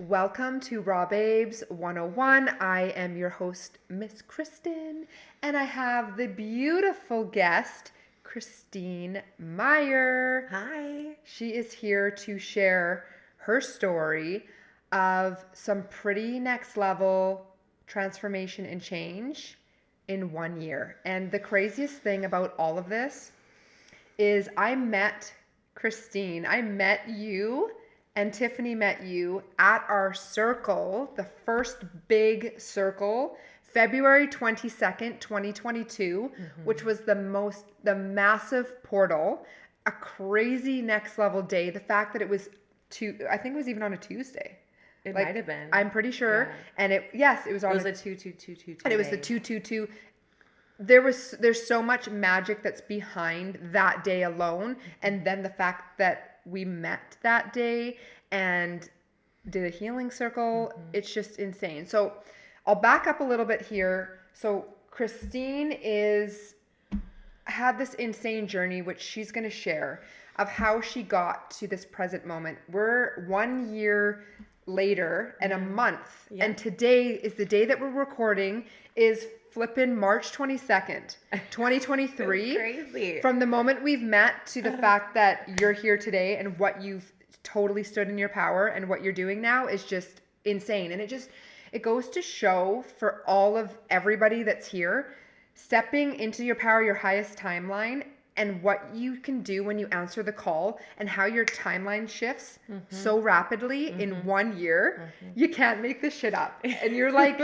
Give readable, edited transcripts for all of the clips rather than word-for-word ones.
Welcome to Raw Babes 101. I am your host, Miss Kristen, and I have the beautiful guest, Christine Maier. Hi. She is here to share her story of some pretty next level transformation and change in 1 year. And the craziest thing about all of this is I met Christine. I met you and Tiffany met you at our circle, the first big circle, February 22nd, 2022, which was the massive portal, a crazy next level day. The fact that it was I think it was even on a Tuesday. It Like, might have been. I'm pretty sure. Yeah. And it was on It was a 2-2-2-2 and it was the 222. There's so much magic that's behind that day alone, and then the fact that we met that day and did a healing circle, it's just insane. So I'll back up a little bit here. So Christine had this insane journey, which she's going to share, of how she got to this present moment. We're 1 year later and a month, and today is the day that we're recording is flipping March 22nd, 2023. Crazy. From the moment we've met to the fact that you're here today and what you've totally stood in your power and what you're doing now is just insane. And it goes to show for all of everybody that's here, stepping into your power, your highest timeline, and what you can do when you answer the call and how your timeline shifts so rapidly in 1 year. You can't make this shit up. And you're like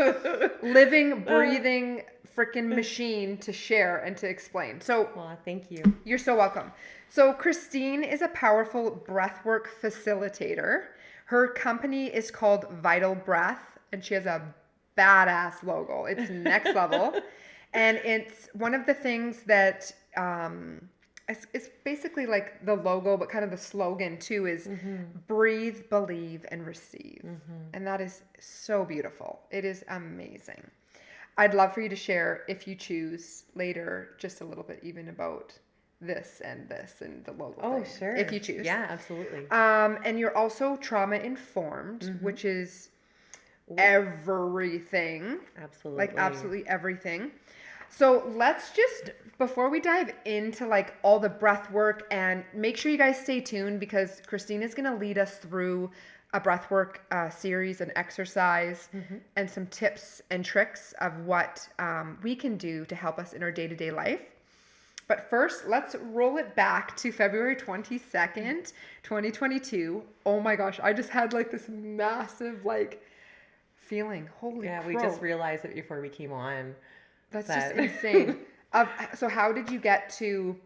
living, breathing freaking machine to share and to explain. So, Well, thank you. you're so welcome. So Christine is a powerful breathwork facilitator. Her company is called Vital Breath, and she has a badass logo. It's next level. And it's one of the things that it's basically like the logo, but kind of the slogan too is breathe, believe, and receive. And that is so beautiful. It is amazing. I'd love for you to share, if you choose later, just a little bit even about this and the logo. Oh, thing, sure. if you choose. Yeah, absolutely. And you're also trauma informed, which is everything. Absolutely. Like absolutely everything. So let's just, before we dive into like all the breath work, and make sure you guys stay tuned because Christine is going to lead us through a breath work series and exercise and some tips and tricks of what we can do to help us in our day-to-day life. But first, let's roll it back to February 22nd, 2022. Oh my gosh, I just had like this massive like feeling. Holy Yeah, crow. we just realized it before we came on. That's just insane. So how did you get to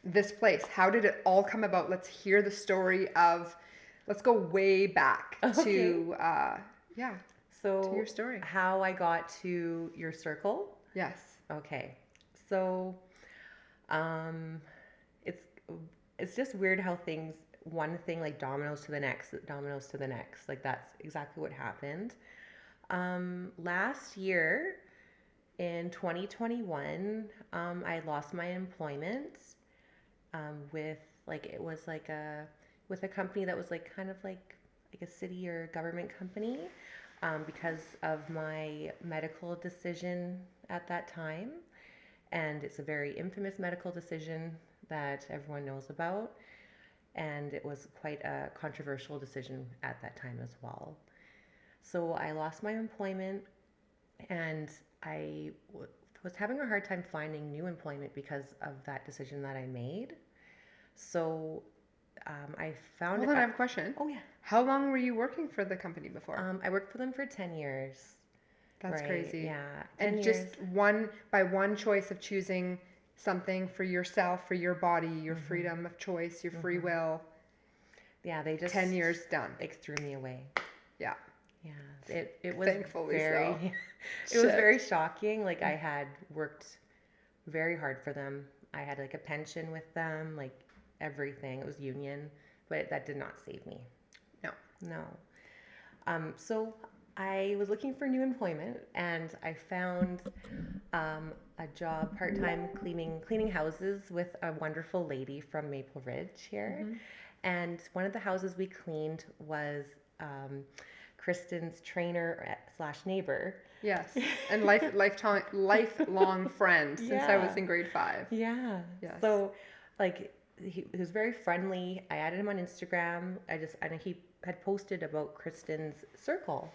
this place? How did it all come about? Let's hear the story let's go way back to So your story. How I got to your circle? Yes. Okay. So it's just weird how one thing like dominoes to the next. Like that's exactly what happened. Last year in 2021, I lost my employment with with a company that was like kind of like a city or government company because of my medical decision at that time. And it's a very infamous medical decision that everyone knows about. And it was quite a controversial decision at that time as well. So I lost my employment and I was having a hard time finding new employment because of that decision that I made. So I found... Hold on, I have a question. Oh, yeah. How long were you working for the company before? I worked for them for 10 years. That's right? crazy. Yeah. And just one choice of choosing something for yourself, for your body, your freedom of choice, your free will. Yeah, they just 10 years done. Like threw me away. Yeah. Yeah. It was Thankfully very so. It was very shocking. Like I had worked very hard for them. I had like a pension with them, like everything. It was union, but that did not save me. No. So I was looking for new employment and I found a job part-time cleaning houses with a wonderful lady from Maple Ridge here. And one of the houses we cleaned was Kristen's trainer slash neighbor. Yes. And lifelong friend since I was Yeah. in grade 5. Yeah. Yes. So, like, he was very friendly. I added him on Instagram. And he had posted about Kristen's circle,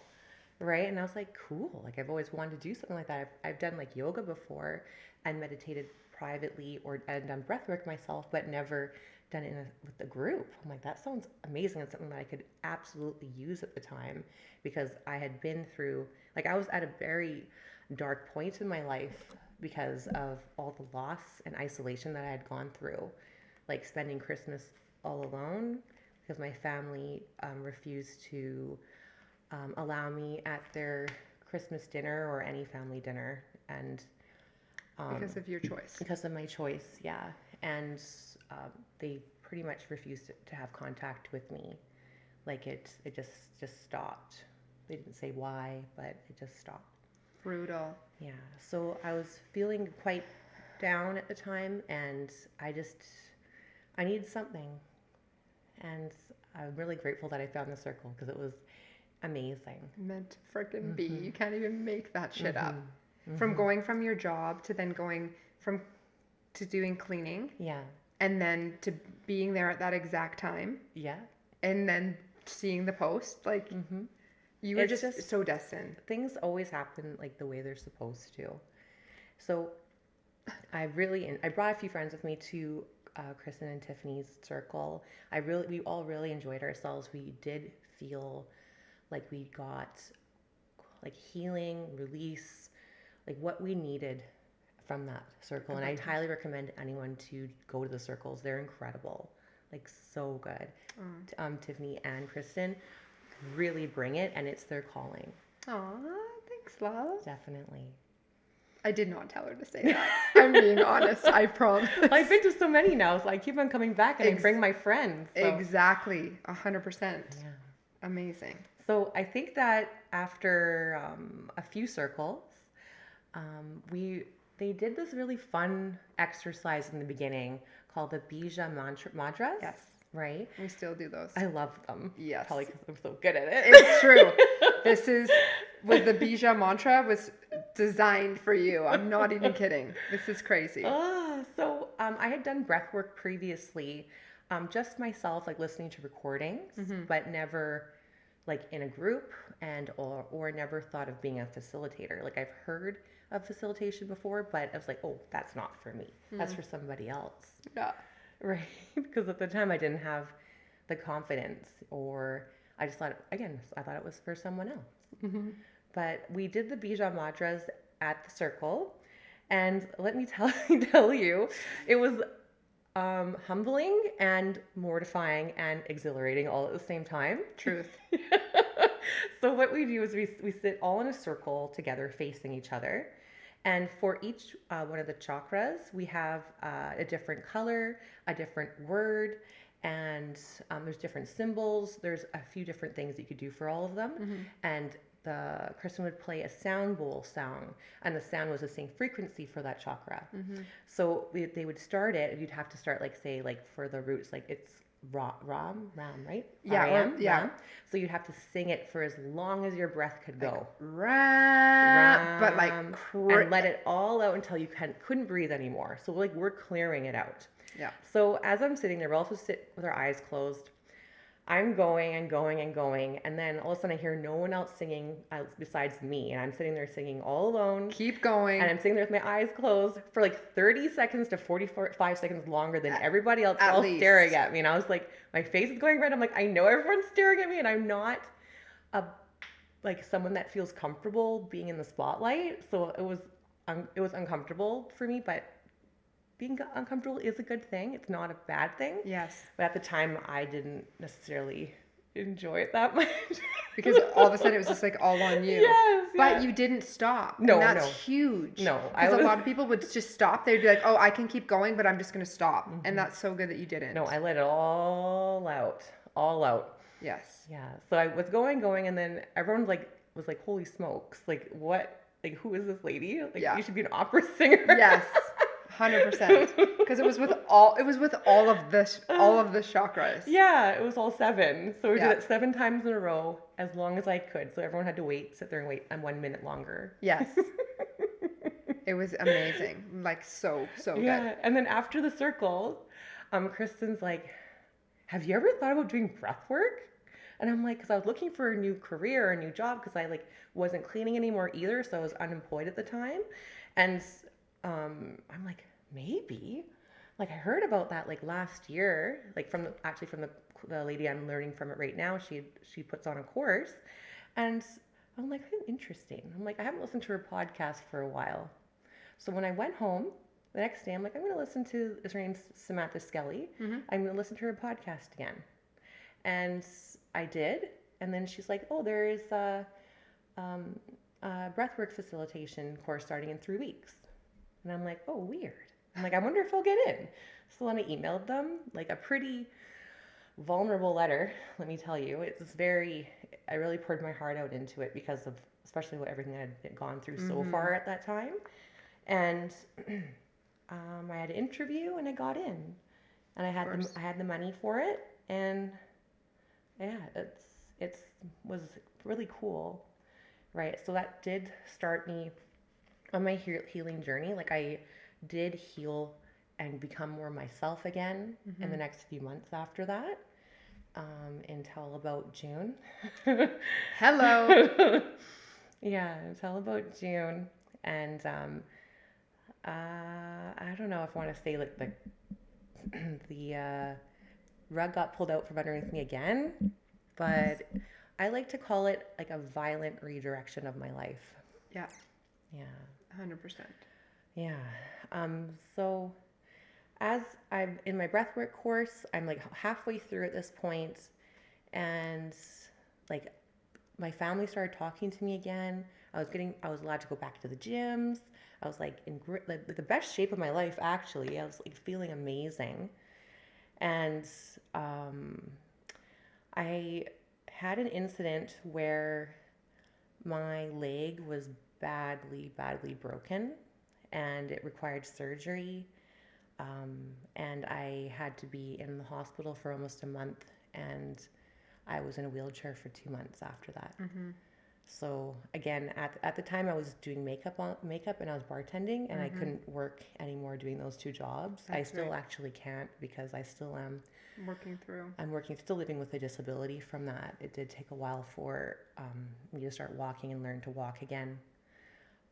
right? And I was like, cool. Like, I've always wanted to do something like that. I've done like yoga before and meditated privately and done breath work myself, but never done it with a group. I'm like, that sounds amazing. It's something that I could absolutely use at the time because I had been through, like, I was at a very dark point in my life because of all the loss and isolation that I had gone through, like spending Christmas all alone because my family refused to allow me at their Christmas dinner or any family dinner, and Because of your choice. because of my choice, yeah. And they pretty much refused to have contact with me. Like it just stopped. They didn't say why, but it just stopped. Brutal. Yeah. So I was feeling quite down at the time, and I needed something. And I'm really grateful that I found the circle because it was amazing. Meant to frickin' be. You can't even make that shit up. From going from your job to then going to doing cleaning Yeah. and then to being there at that exact time Yeah. and then seeing the post, like you were It's just so destined. Things always happen like the way they're supposed to. So I brought a few friends with me to Kristen and Tiffany's circle. We all really enjoyed ourselves. We did feel like we got like healing, release, like what we needed from that circle. And I highly recommend anyone to go to the circles. They're incredible, like so good. Tiffany and Kristen really bring it, and it's their calling. Aw, thanks, love. Definitely. I did not tell her to say that. I'm being honest, I promise. I've been to so many now, so I keep on coming back and I bring my friends. So. Exactly, 100%. Yeah. Amazing. So I think that after a few circles, they did this really fun exercise in the beginning called the Bija mantras. Yes. Right? We still do those. I love them. Yes. Probably because I'm so good at it. It's true. This is with the Bija mantra was designed for you. I'm not even kidding. This is crazy. So I had done breath work previously, just myself, like listening to recordings, but never like in a group or never thought of being a facilitator. Like I've heard of facilitation before, but I was like, oh, that's not for me. That's for somebody else. Yeah. Right? Because at the time I didn't have the confidence, or I just thought, again, I thought it was for someone else. But we did the Bija mantras at the circle, and let me tell you, it was humbling and mortifying and exhilarating all at the same time. Truth. So what we do is we sit all in a circle together facing each other. And for each one of the chakras, we have a different color, a different word, and there's different symbols. There's a few different things that you could do for all of them. And Kristen would play a sound bowl song, and the sound was the same frequency for that chakra. So they would start it, and you'd have to start like for the roots, like it's Ram, right? Yeah, R-A-M, yeah. Ram. So you'd have to sing it for as long as your breath could go. Ram, but like and let it all out until you couldn't breathe anymore. So like we're clearing it out. Yeah. So as I'm sitting there, we'll also sit with our eyes closed. I'm going and going and going, and then all of a sudden I hear no one else singing besides me, and I'm sitting there singing all alone. Keep going. And I'm sitting there with my eyes closed for like 30 seconds to 45 seconds longer than everybody else, all staring at me. And I was like, my face is going red. I'm like, I know everyone's staring at me, and I'm not like someone that feels comfortable being in the spotlight. So it was uncomfortable for me, but being uncomfortable is a good thing. It's not a bad thing. Yes. But at the time, I didn't necessarily enjoy it that much. Because all of a sudden it was just like all on you. Yes. But you didn't stop. No, and that's no. huge. No. Because a lot of people would just stop. They'd be like, oh, I can keep going, but I'm just going to stop. And that's so good that you didn't. No, I let it all out. All out. Yes. Yeah. So I was going, and then everyone was like, holy smokes. Like, what? Like, who is this lady? Like, Yeah. you should be an opera singer. Yes. 100%. Because it was with all of the chakras. Yeah, it was all 7. So we did Yeah. it 7 times in a row, as long as I could. So everyone had to sit there and wait, and 1 minute longer. Yes. It was amazing. Like so good. Yeah, and then after the circle, Kristen's like, "Have you ever thought about doing breath work?" And I'm like, because I was looking for a new career, a new job, because I like wasn't cleaning anymore either, so I was unemployed at the time, and I'm like, maybe, like I heard about that like last year, like from the lady I'm learning from it right now. She puts on a course, and I'm like, interesting. I'm like, I haven't listened to her podcast for a while. So when I went home the next day, I'm like, I'm going to listen to, her name's Samantha Skelly. I'm going to listen to her podcast again. And I did. And then she's like, oh, there is a breathwork facilitation course starting in 3 weeks. And I'm like, oh, weird. I'm like, I wonder if I'll get in. So then I emailed them like a pretty vulnerable letter, let me tell you. I really poured my heart out into it because of especially everything I had gone through so far at that time. And I had an interview and I got in, and I had the money for it, and yeah, it was really cool, right? So that did start me on my healing journey. Like I did heal and become more myself again in the next few months after that, until about June. Hello. Yeah, until about June, and I don't know if I want to say like the rug got pulled out from underneath me again, but I like to call it like a violent redirection of my life. Yeah. Yeah. 100%. Yeah. So as I'm in my breathwork course, I'm like halfway through at this point, and like my family started talking to me again. I was allowed to go back to the gyms. I was like in the best shape of my life, actually. I was like feeling amazing. And I had an incident where my leg was badly broken, and it required surgery. And I had to be in the hospital for almost a month, and I was in a wheelchair for 2 months after that. So again, at the time I was doing makeup and I was bartending, and I couldn't work anymore doing those 2 jobs. I still actually can't, because I still am still living with a disability from that. It did take a while for me to start walking and learn to walk again.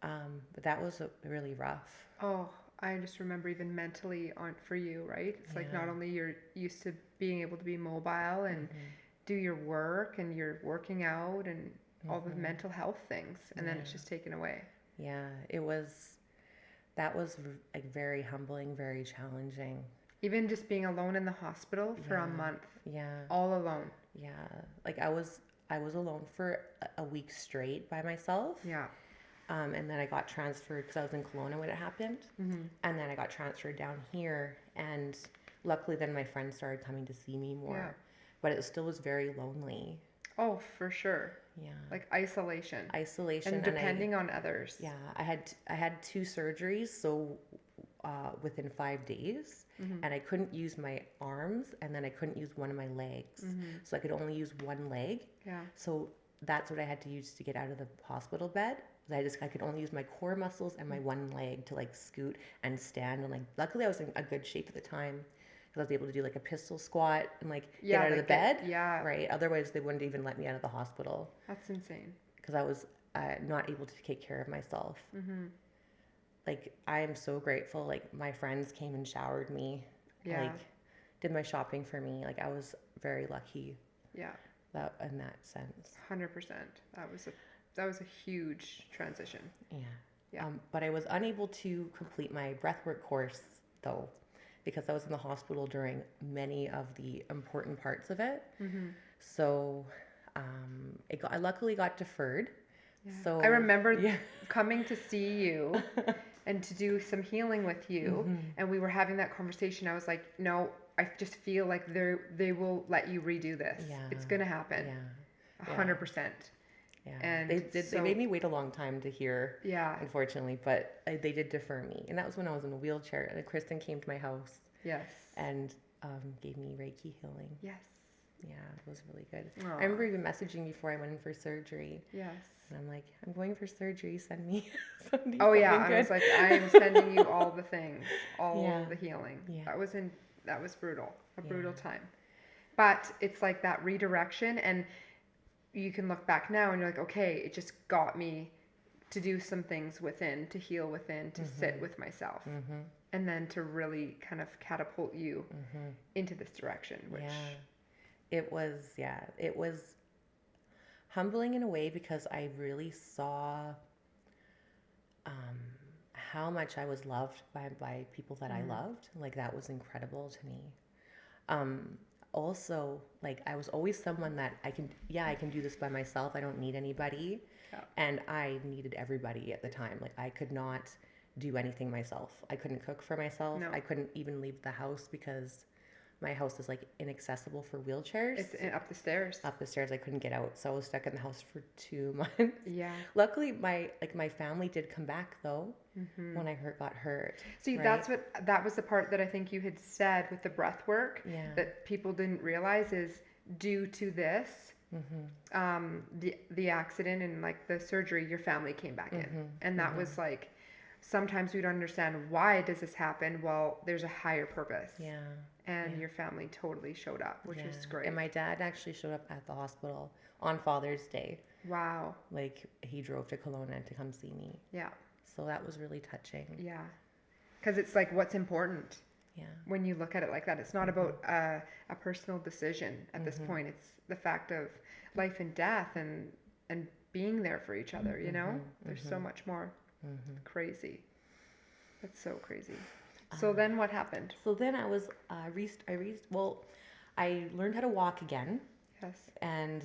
But that was really rough. Oh, I just remember even mentally for you, right? It's like not only you're used to being able to be mobile and do your work and you're working out and all the mental health things, and then it's just taken away. Yeah, that was like very humbling, very challenging. Even just being alone in the hospital for a month. Yeah. All alone. Yeah. Like I was alone for a week straight by myself. Yeah. And then I got transferred because I was in Kelowna when it happened. And then I got transferred down here, and luckily then my friends started coming to see me more. Yeah. But it still was very lonely. Oh, for sure. Yeah. Like isolation. And depending on others. Yeah. I had 2 surgeries, so within 5 days, and I couldn't use my arms, and then I couldn't use one of my legs. So I could only use one leg. Yeah. So that's what I had to use to get out of the hospital bed. I could only use my core muscles and my one leg to like scoot and stand, and like luckily I was in a good shape at the time, because I was able to do like a pistol squat and like get out of the bed. Yeah. Right. Otherwise they wouldn't even let me out of the hospital. That's insane. Because I was not able to take care of myself. Like I am so grateful. Like my friends came and showered me. Yeah. Like did my shopping for me. Like I was very lucky. Yeah. That in that sense. 100%. That was a huge transition. Yeah. Yeah. But I was unable to complete my breathwork course though, because I was in the hospital during many of the important parts of it. So I luckily got deferred. Yeah. So I remember coming to see you and to do some healing with you, and we were having that conversation. I was like, no, I just feel like they will let you redo this. Yeah. It's gonna happen. Yeah. 100%. Yeah. And They made me wait a long time to hear, yeah, unfortunately, but they did defer me. And that was when I was in a wheelchair. And Kristen came to my house yes, and gave me Reiki healing. yes. Yeah, it was really good. Aw. I remember even messaging before I went in for surgery. Yes. And I'm like, I'm going for surgery. Send me Oh yeah, something I good. was like, I am sending you all the things, all Yeah. the healing. Yeah. That was brutal, a brutal Yeah. time. But it's like that redirection, and you can look back now and you're like, okay, it just got me to do some things within, to heal within, to sit with myself, and then to really kind of catapult you into this direction, which It was humbling in a way because I really saw how much I was loved by people that I loved. Like, that was incredible to me. Um, Also, like, I was always someone that I can do this by myself. I don't need anybody. yeah. And I needed everybody at the time. Like, I could not do anything myself. I couldn't cook for myself. No. I couldn't even leave the house because my house is like inaccessible for wheelchairs. It's up the stairs. Up the stairs, I couldn't get out, so I was stuck in the house for 2 months. Yeah. Luckily, my family did come back though when I got hurt. See, right? that was the part that I think you had said with the breath work Yeah. that people didn't realize is due to this, the accident and like the surgery, your family came back in, and that was like, sometimes we don't understand why does this happen. Well, there's a higher purpose. Yeah. And your family totally showed up, which was great. And my dad actually showed up at the hospital on Father's Day. Wow. Like, he drove to Kelowna to come see me. Yeah. So that was really touching. Yeah. Because it's like, what's important. Yeah. When you look at it like that, it's not about a personal decision at this point. It's the fact of life and death and being there for each other, you know? There's so much more. Crazy. That's so crazy. So then what happened? So then I was, I learned how to walk again. Yes. And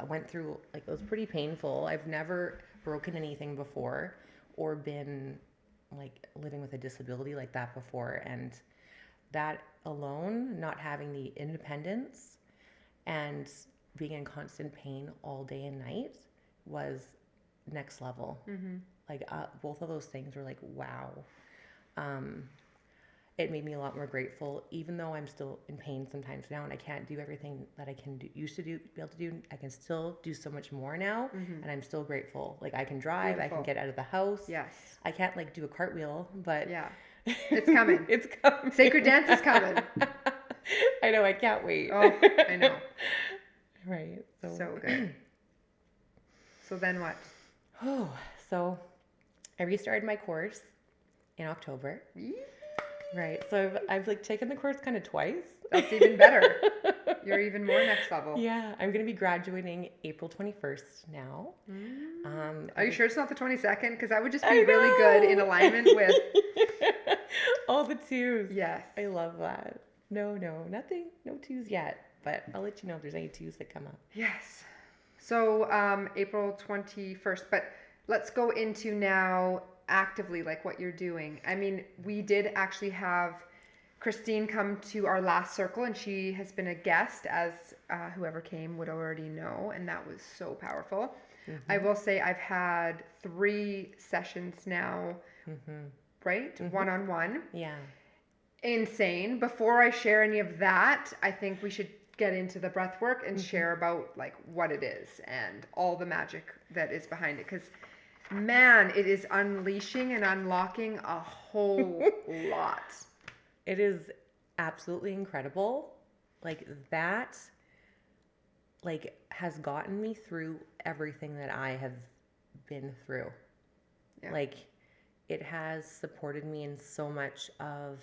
went through, like, it was pretty painful. I've never broken anything before or been, like, living with a disability like that before. And that alone, not having the independence and being in constant pain all day and night was next level. Like, both of those things were like, wow. It made me a lot more grateful, even though I'm still in pain sometimes now, and I can't do everything that I used to be able to do. I can still do so much more now, and I'm still grateful. Like, I can drive, Beautiful. I can get out of the house. Yes. I can't, like, do a cartwheel, but Yeah. It's coming. It's coming. Sacred dance is coming. I know. I can't wait. Oh, I know. Right. So good. So then what? Oh, so I restarted my course in October. Right. So I've like taken the course kind of twice. That's even better. You're even more next level. Yeah. I'm going to be graduating April 21st now. Are you sure it's not the 22nd? Because I would just be really good in alignment with all the twos. Yes. I love that. No, nothing. No twos yet. But I'll let you know if there's any twos that come up. Yes. So April 21st. But let's go into now actively like what you're doing. I mean, we did actually have Christine come to our last circle, and she has been a guest, as whoever came would already know, and that was so powerful. I will say I've had 3 sessions now, right? One-on-one. Yeah. Insane. Before I share any of that, I think we should get into the breath work and share about like what it is and all the magic that is behind it, because man, it is unleashing and unlocking a whole lot. It is absolutely incredible. Like, that, like, has gotten me through everything that I have been through. Yeah. Like, it has supported me in so much of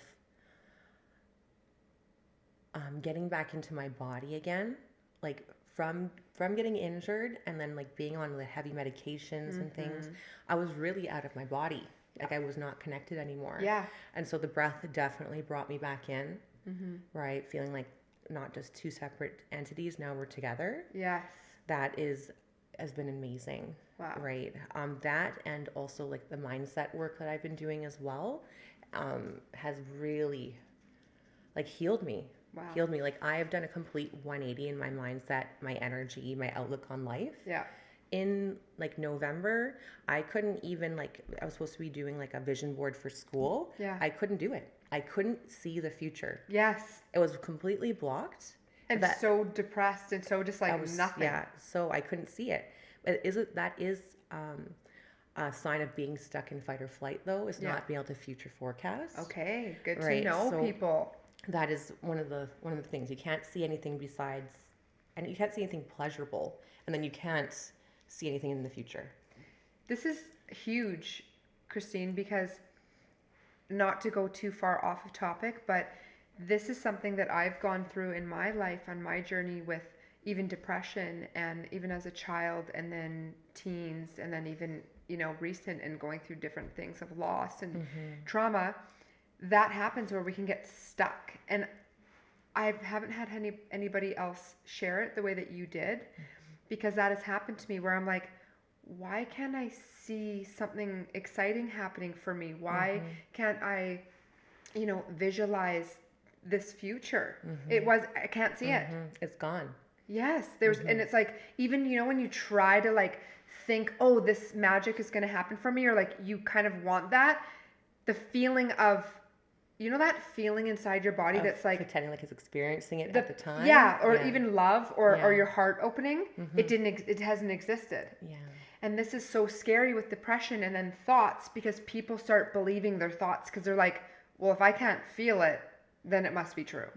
getting back into my body again. Like, from getting injured and then like being on the heavy medications and things, I was really out of my body. Like, I was not connected anymore. Yeah. And so the breath definitely brought me back in, right? Feeling like not just 2 separate entities, now we're together. Yes. That has been amazing. Wow. Right. That, and also like the mindset work that I've been doing as well, has really like healed me. Wow. Healed me. Like, I have done a complete 180 in my mindset, my energy, my outlook on life. Yeah. in like November, I couldn't even like, I was supposed to be doing like a vision board for school. Yeah. I couldn't do it. I couldn't see the future. Yes. It was completely blocked. And That so depressed and so just I like was, nothing. yeah. So I couldn't see it. But that is a sign of being stuck in fight or flight, though, is Yeah. not being able to future forecast. Okay, good to Right. know, So people. that is one of the things. You can't see anything besides, and you can't see anything pleasurable, and then you can't see anything in the future. This is huge, Christine, because not to go too far off of topic, but this is something that I've gone through in my life on my journey with even depression and even as a child and then teens and then even, recent and going through different things of loss and trauma. That happens where we can get stuck. And I haven't had anybody else share it the way that you did, because that has happened to me where I'm like, why can't I see something exciting happening for me? Why can't I, visualize this future? I can't see it. It's gone. Yes, and it's like, even, when you try to like think, oh, this magic is going to happen for me, or like you kind of want that, the feeling of, that feeling inside your body that's like Pretending like it's experiencing it at the time. Yeah, or even love or your heart opening, Mm-hmm. it hasn't existed. Yeah. And this is so scary with depression and then thoughts, because people start believing their thoughts because they're like, well, if I can't feel it, then it must be true.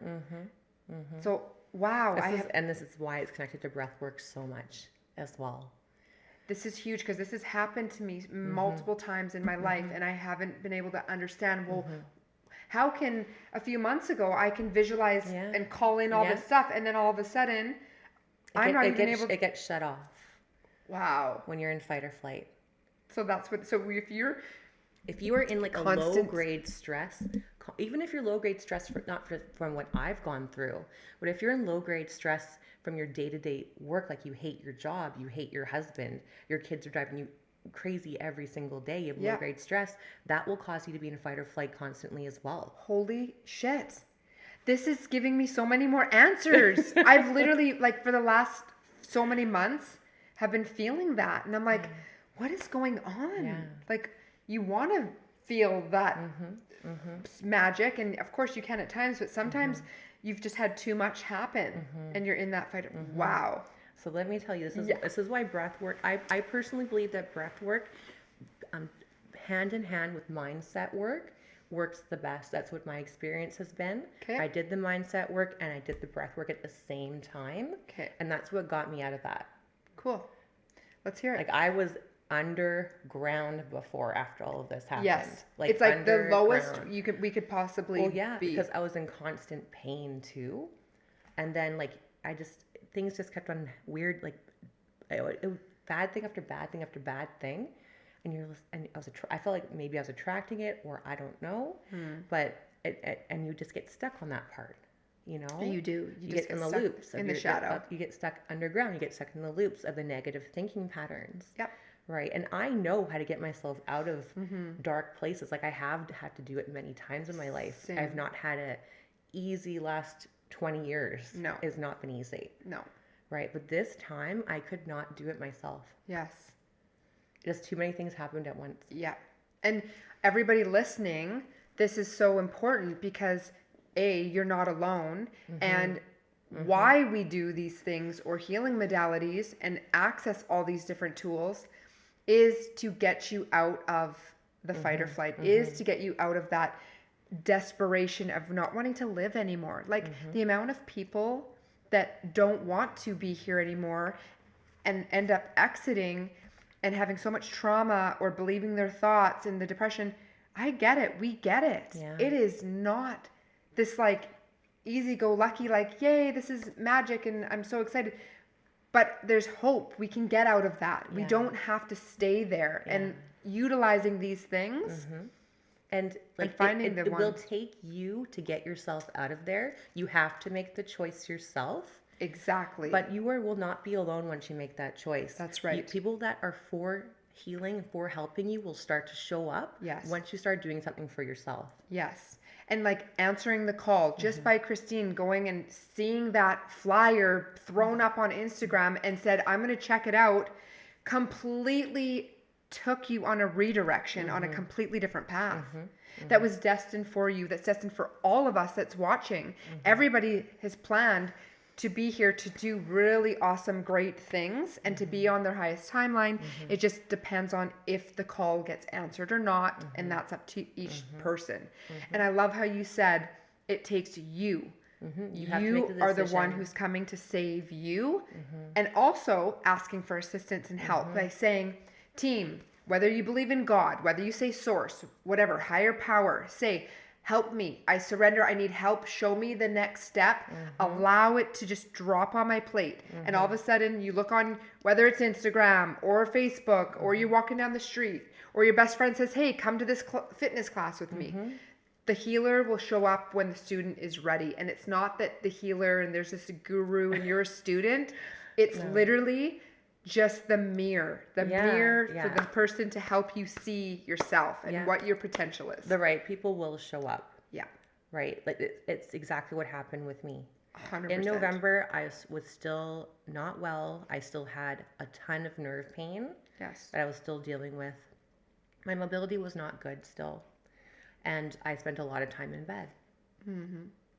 So, wow. This is why it's connected to breath work so much as well. This is huge because this has happened to me multiple times in my life, and I haven't been able to understand, well, how can a few months ago I can visualize and call in all this stuff, and then all of a sudden it gets shut off. Wow. When you're in fight or flight. So if you are in like a low grade stress, even if you're low grade stress from what I've gone through, but if you're in low grade stress from your day-to-day work, like you hate your job, you hate your husband, your kids are driving you crazy every single day, you have low grade stress, that will cause you to be in fight or flight constantly as well. Holy shit. This is giving me so many more answers. I've literally, like, for the last so many months have been feeling that, and I'm like, what is going on? Like, you want to feel that magic, and of course you can at times, but sometimes you've just had too much happen and you're in that fight. Wow. So let me tell you, this is why breath work, I personally believe that breath work, hand in hand with mindset work, works the best. That's what my experience has been. Okay. I did the mindset work and I did the breath work at the same time. Okay. And that's what got me out of that. Cool. Let's hear it. Like, I was underground before after all of this happened. Yes. It's like the lowest we could possibly be. Because I was in constant pain too. And then like things just kept on weird, like it was bad thing after bad thing after bad thing. And I felt like maybe I was attracting it, or I don't know, but and you just get stuck on that part, You do. You get in the loops in the shadow. You get stuck underground. You get stuck in the loops of the negative thinking patterns. Yep. Right. And I know how to get myself out of dark places. Like, I have had to do it many times in my life. Same. I've not had a easy last 20 years. No. It's not been easy. No. Right. But this time I could not do it myself. Yes. Just too many things happened at once. Yeah. And everybody listening, this is so important because you're not alone, and why we do these things or healing modalities and access all these different tools is to get you out of the fight or flight, is to get you out of that desperation of not wanting to live anymore. Like, the amount of people that don't want to be here anymore and end up exiting and having so much trauma or believing their thoughts and the depression. I get it. We get it. Yeah. It is not this like easy-go-lucky, like, yay, this is magic and I'm so excited. But there's hope. We can get out of that. We don't have to stay there. And utilizing these things and finding it will take you to get yourself out of there. You have to make the choice yourself. Exactly. But you will not be alone once you make that choice. That's right. People that are for healing and for helping you will start to show up once you start doing something for yourself. Yes. And like answering the call just by Christine going and seeing that flyer thrown up on Instagram and said, I'm going to check it out. completely took you on a redirection, on a completely different path that was destined for you, that's destined for all of us that's watching. Everybody has planned to be here to do really awesome, great things and to be on their highest timeline. It just depends on if the call gets answered or not, and that's up to each person. And I love how you said it takes you. You have to make the are the decision. one who's coming to save you, and also asking for assistance and help by saying, team, whether you believe in God, whether you say source, whatever, higher power, say, help me. I surrender. I need help. Show me the next step. Allow it to just drop on my plate. And all of a sudden you look on, whether it's Instagram or Facebook, or you're walking down the street, or your best friend says, hey, come to this fitness class with me. The healer will show up when the student is ready. And it's not that the healer and there's this guru and you're a student. It's literally just the mirror for the person to help you see yourself and what your potential is. The right people will show up. Yeah. Right. Like it's exactly what happened with me. 100%. In November, I was still not well. I still had a ton of nerve pain. Yes. That I was still dealing with. My mobility was not good still. And I spent a lot of time in bed.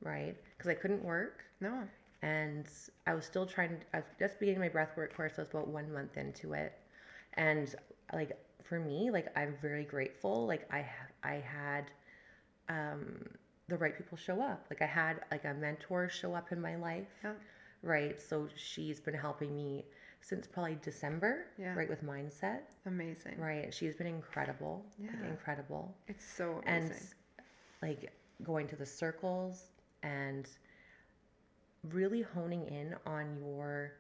Right? Because I couldn't work. No. And I was still I was just beginning my breathwork course. I was about 1 month into it. And like, for me, like, I'm very grateful. Like I had, the right people show up. Like I had like a mentor show up in my life. Yeah. Right. So she's been helping me since probably December. Yeah. Right. With mindset. Amazing. Right. She's been incredible. Yeah. Like, incredible. It's so amazing. And like going to the circles and really honing in on your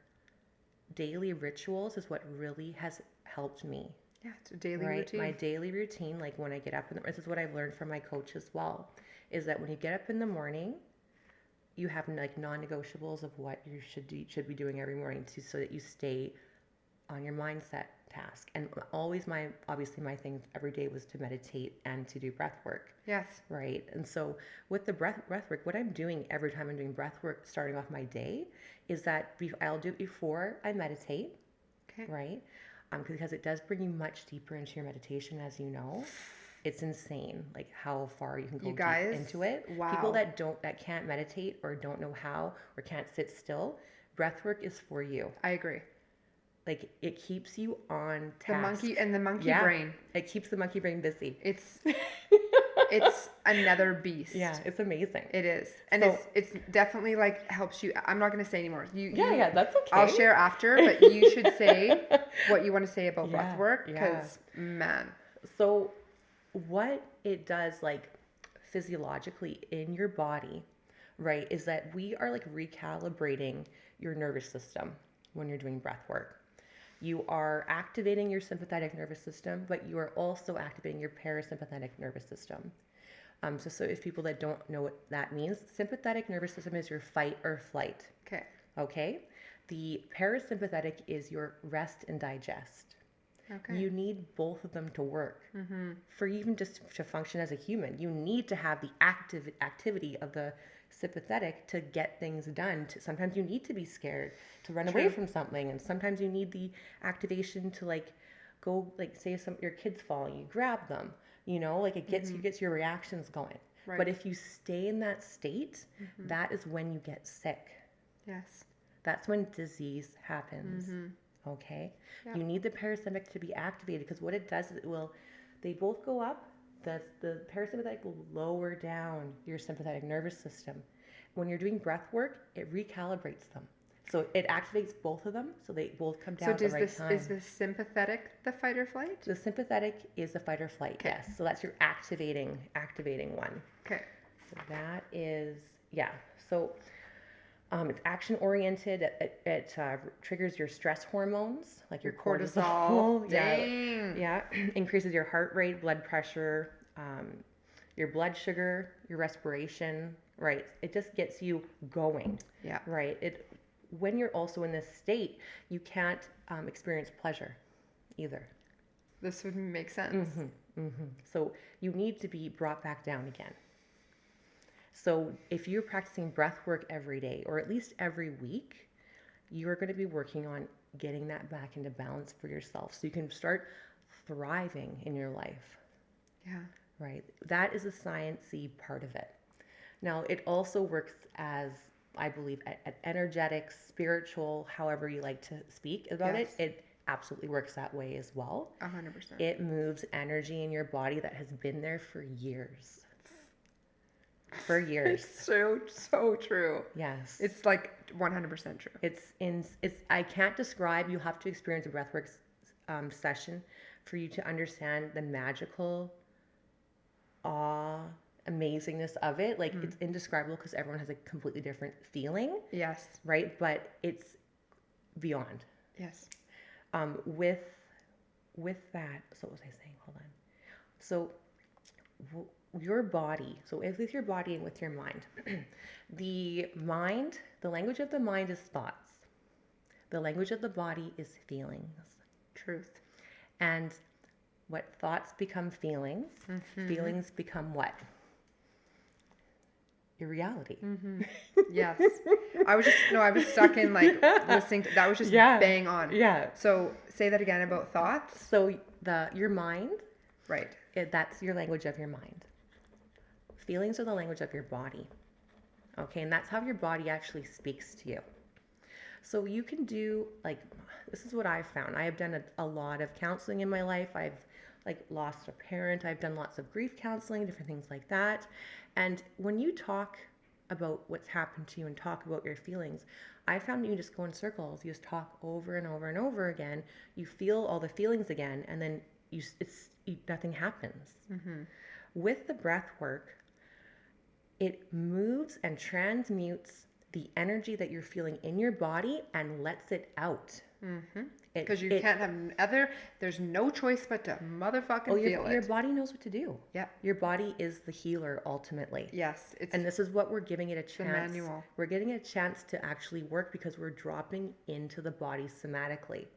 daily rituals is what really has helped me. Yeah, it's a daily routine. My daily routine, like when I get up this is what I've learned from my coach as well, is that when you get up in the morning, you have like non-negotiables of what you should be doing every morning so that you stay on your mindset task. And obviously my thing every day was to meditate and to do breath work. Yes. Right. And so with the breath work, what I'm doing every time I'm doing breath work, starting off my day, is that I'll do it before I meditate. Okay. Right. Because it does bring you much deeper into your meditation, as you know. It's insane, like how far you can go deep into it. Wow. People that can't meditate or don't know how or can't sit still, breath work is for you. I agree. Like it keeps you on task. The monkey brain. It keeps the monkey brain busy. It's another beast. Yeah, it's amazing. It is. And so, it's definitely like helps you. I'm not going to say anymore. Yeah, that's okay. I'll share after, but you should say what you want to say about breath work because man. So what it does like physiologically in your body, right, is that we are like recalibrating your nervous system when you're doing breath work. You are activating your sympathetic nervous system, but you are also activating your parasympathetic nervous system. So if people that don't know what that means, sympathetic nervous system is your fight or flight. Okay. The parasympathetic is your rest and digest. Okay. You need both of them to work. For even just to function as a human. You need to have the activity of the sympathetic to get things done. Sometimes you need to be scared to run away from something, and sometimes you need the activation to like go, like say your kids falling, you grab them, like it gets your reactions going. Right. But if you stay in that state, that is when you get sick. Yes. That's when disease happens. Okay. Yep. You need the parasympathetic to be activated because what it does is they both go up. The parasympathetic will lower down your sympathetic nervous system. When you're doing breath work, it recalibrates them. So it activates both of them, so they both come down at the right time. Is the sympathetic the fight or flight? The sympathetic is the fight or flight, yes. So that's your activating one. Okay. So that is, So it's action-oriented. It triggers your stress hormones, like your cortisol. Dang. Yeah. Increases your heart rate, blood pressure, your blood sugar, your respiration. Right. It just gets you going. Yeah. Right. When you're also in this state, you can't experience pleasure either. This would make sense. So you need to be brought back down again. So if you're practicing breath work every day, or at least every week, you are going to be working on getting that back into balance for yourself so you can start thriving in your life. Yeah. Right? That is a sciencey part of it. Now, it also works as, I believe, an energetic, spiritual, however you like to speak about Yes. it absolutely works that way as well. 100%. It moves energy in your body that has been there for years. For years. It's so true. Yes. It's like 100% true. It's I can't describe, you have to experience a breathwork session for you to understand the magical awe, amazingness of it. Like it's indescribable because everyone has a completely different feeling, Yes. right? But it's beyond. Yes. With that, so what was I saying? Hold on. So your body, so with your body and with your mind, the language of the mind is thoughts. The language of the body is feelings. Truth. And what thoughts become feelings, feelings become what? Your reality. Yes. I was stuck in like listening to, that was just bang on. Yeah. So say that again about thoughts. So your mind, Right. that's your language of your mind. Feelings are the language of your body. Okay, and that's how your body actually speaks to you. So you can do, like, this is what I've found. I have done a lot of counseling in my life. I've like lost a parent. I've done lots of grief counseling, different things like that. And when you talk about what's happened to you and talk about your feelings, I found you just go in circles. You just talk over and over and over again. You feel all the feelings again, and then nothing happens. With the breath work, it moves and transmutes the energy that you're feeling in your body and lets it out. Because you can't have there's no choice but to motherfucking feel it. Your body knows what to do. Yeah. Your body is the healer ultimately. Yes. And this is what we're giving it a chance. manual. We're getting a chance to actually work because we're dropping into the body somatically.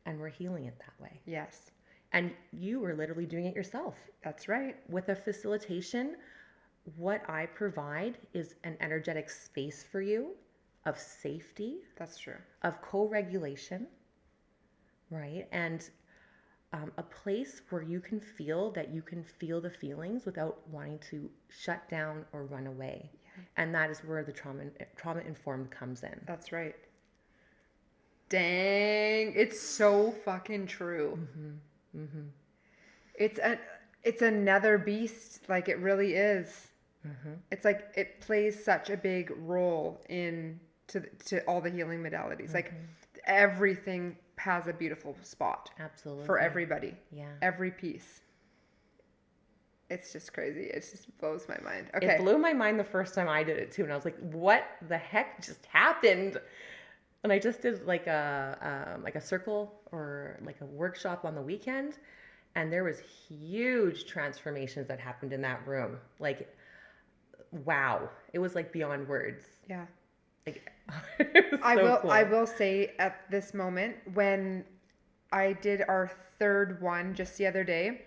And we're healing it that way. Yes. And you are literally doing it yourself. That's right. With a facilitation, what I provide is an energetic space for you of safety. That's true. Of co-regulation, right? And a place where you can feel the feelings without wanting to shut down or run away. Yeah. And that is where the trauma-informed comes in. That's right. Dang, it's so fucking true. It's another beast, like it really is. It's like it plays such a big role to all the healing modalities. Like everything has a beautiful spot. Absolutely. For everybody. Yeah. Every piece. It's just crazy. It just blows my mind. Okay. It blew my mind the first time I did it too, and I was like, "What the heck just happened?" And I just did like a circle or like a workshop on the weekend, and there was huge transformations that happened in that room. Like, wow, it was like beyond words. Yeah. Like, it was cool. I will say at this moment, when I did our third one just the other day,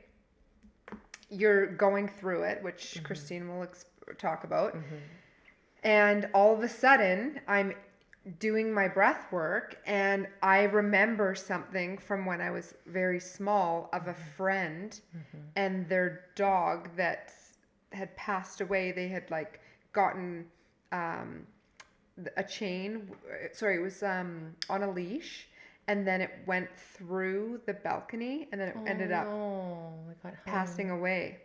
you're going through it, which Christine will talk about. And all of a sudden, I'm doing my breath work, and I remember something from when I was very small of a friend and their dog that had passed away. They had like gotten a chain. Sorry, it was on a leash, and then it went through the balcony, and then it ended up passing away.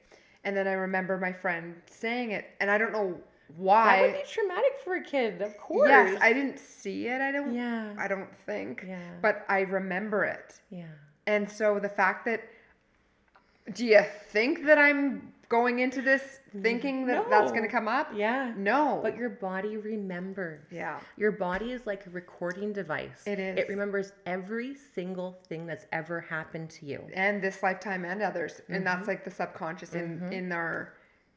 And then I remember my friend saying it, and I don't know why. That would be traumatic for a kid, of course. Yes, I didn't see it. I don't think. Yeah. But I remember it. Yeah. And so the fact that, do you think that I'm going into this thinking that that's going to come up? Yeah. No. But your body remembers. Yeah. Your body is like a recording device. It is. It remembers every single thing that's ever happened to you. And this lifetime and others. And that's like the subconscious in our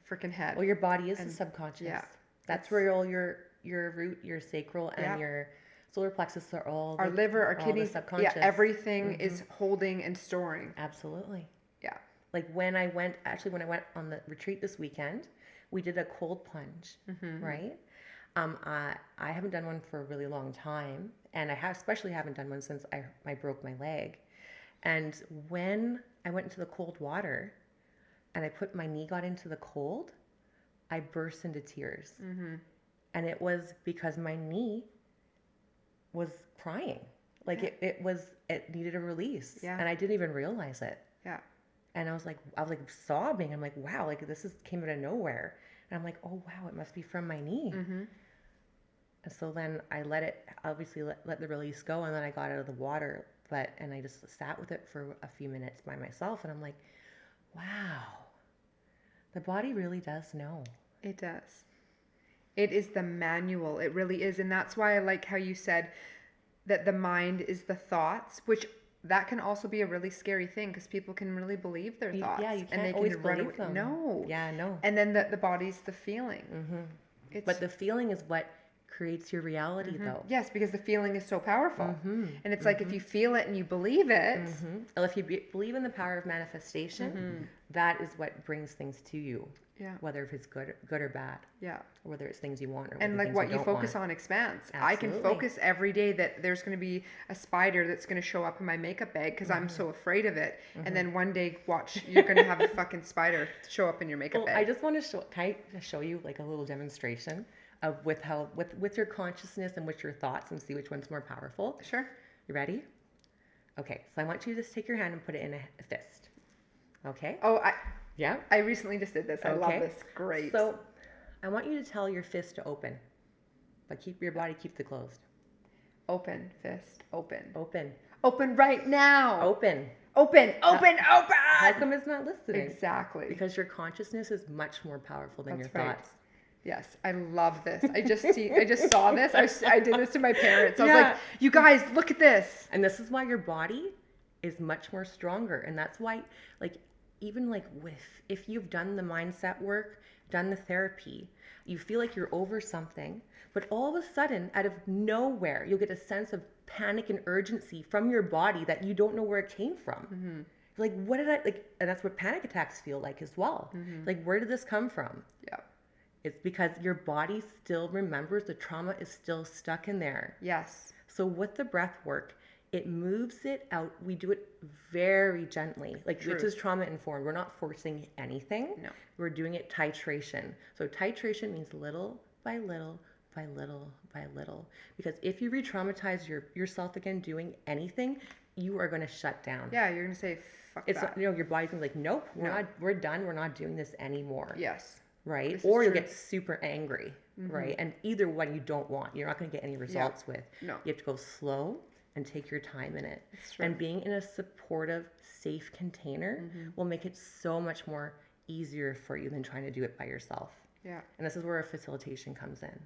freaking head. Well, your body is the subconscious. Yeah. That's where all your root, your sacral, and your solar plexus are all. Our liver, our kidneys. Subconscious. Yeah, everything is holding and storing. Absolutely. Yeah. Like when I went on the retreat this weekend, we did a cold plunge, right? I haven't done one for a really long time, and I have especially haven't done one since I broke my leg. And when I went into the cold water and I put my knee got into the cold, I burst into tears. Mm-hmm. And it was because my knee was crying. Like Yeah. it needed a release. Yeah. And I didn't even realize it. Yeah. And I was like sobbing. I'm like, wow, like came out of nowhere. And I'm like, oh wow, it must be from my knee. Mm-hmm. And so then I obviously let the release go, and then I got out of the water, and I just sat with it for a few minutes by myself, and I'm like, wow, the body really does know. It does. It is the manual. It really is. And that's why I like how you said that the mind is the thoughts, which that can also be a really scary thing because people can really believe their thoughts. Yeah, you can't and they always can run believe away. them. No. Yeah, no. And then the body's the feeling. Mm-hmm. But the feeling is what creates your reality, though. Yes, because the feeling is so powerful. Mm-hmm. And it's like if you feel it and you believe it. Mm-hmm. Well, if you believe in the power of manifestation, that is what brings things to you. Yeah. Whether if it's good or bad. Yeah. Or whether it's things you want or and like what you focus on expands. I can focus every day that there's going to be a spider that's going to show up in my makeup bag because I'm so afraid of it. And then one day, watch, you're going to have a fucking spider show up in your makeup bag. I just want to show you like a little demonstration of with your consciousness and with your thoughts and see which one's more powerful. Sure. You ready? Okay, so I want you to just take your hand and put it in a fist. Okay? Oh, Yeah? I recently just did this. I love this. Great. So I want you to tell your fist to open, but keep your body it closed. Open, fist, open. Open. Open right now. Open. Open, open, open. How come it's not listening? Exactly. Because your consciousness is much more powerful than That's your right. thoughts. Yes, I love this. I just saw this. I did this to my parents. I was like, you guys, look at this. And this is why your body is much more stronger. And that's why, like, even like if you've done the mindset work, done the therapy, you feel like you're over something, but all of a sudden, out of nowhere, you'll get a sense of panic and urgency from your body that you don't know where it came from. Mm-hmm. Like, what did I, like, and that's what panic attacks feel like as well. Mm-hmm. Like, where did this come from? Yeah. It's because your body still remembers, the trauma is still stuck in there. Yes. So with the breath work, it moves it out. We do it very gently. Like, this is trauma informed. We're not forcing anything. No. We're doing it titration. So titration means little by little by little by little. Because if you re-traumatize yourself again doing anything, you are going to shut down. Yeah, you're going to say, fuck that. Your body's going to be like, nope, we're done. We're not doing this anymore. Yes. Right? Or you'll get super angry, right? And either one you don't want. You're not going to get any results with. No. You have to go slow and take your time in it. And being in a supportive, safe container will make it so much more easier for you than trying to do it by yourself. Yeah. And this is where a facilitation comes in.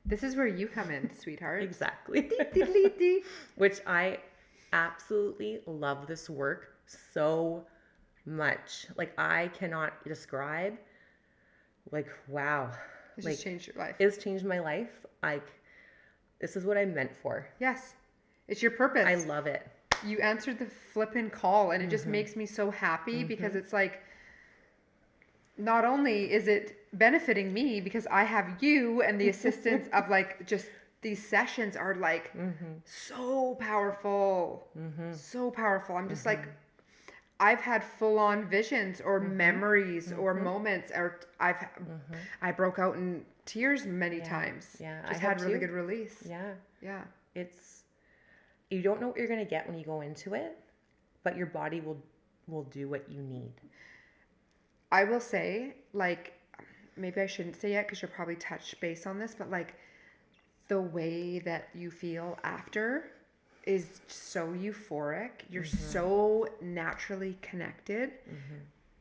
This is where you come in, sweetheart. Exactly. Which I absolutely love this work so much. Like, I cannot describe, like, wow. It's like, just changed your life. It's changed my life. Like, this is what I'm meant for. Yes. It's your purpose. I love it. You answered the flippin' call, and it just makes me so happy because it's like, not only is it benefiting me because I have you and the assistance of like just these sessions are like so powerful. So powerful. I'm just like, I've had full on visions or memories or moments, or I broke out in tears many times. Yeah. Just had really good release. Yeah. Yeah. You don't know what you're going to get when you go into it, but your body will do what you need. I will say, like, maybe I shouldn't say yet because you'll probably touch base on this, but like the way that you feel after is so euphoric. You're so naturally connected.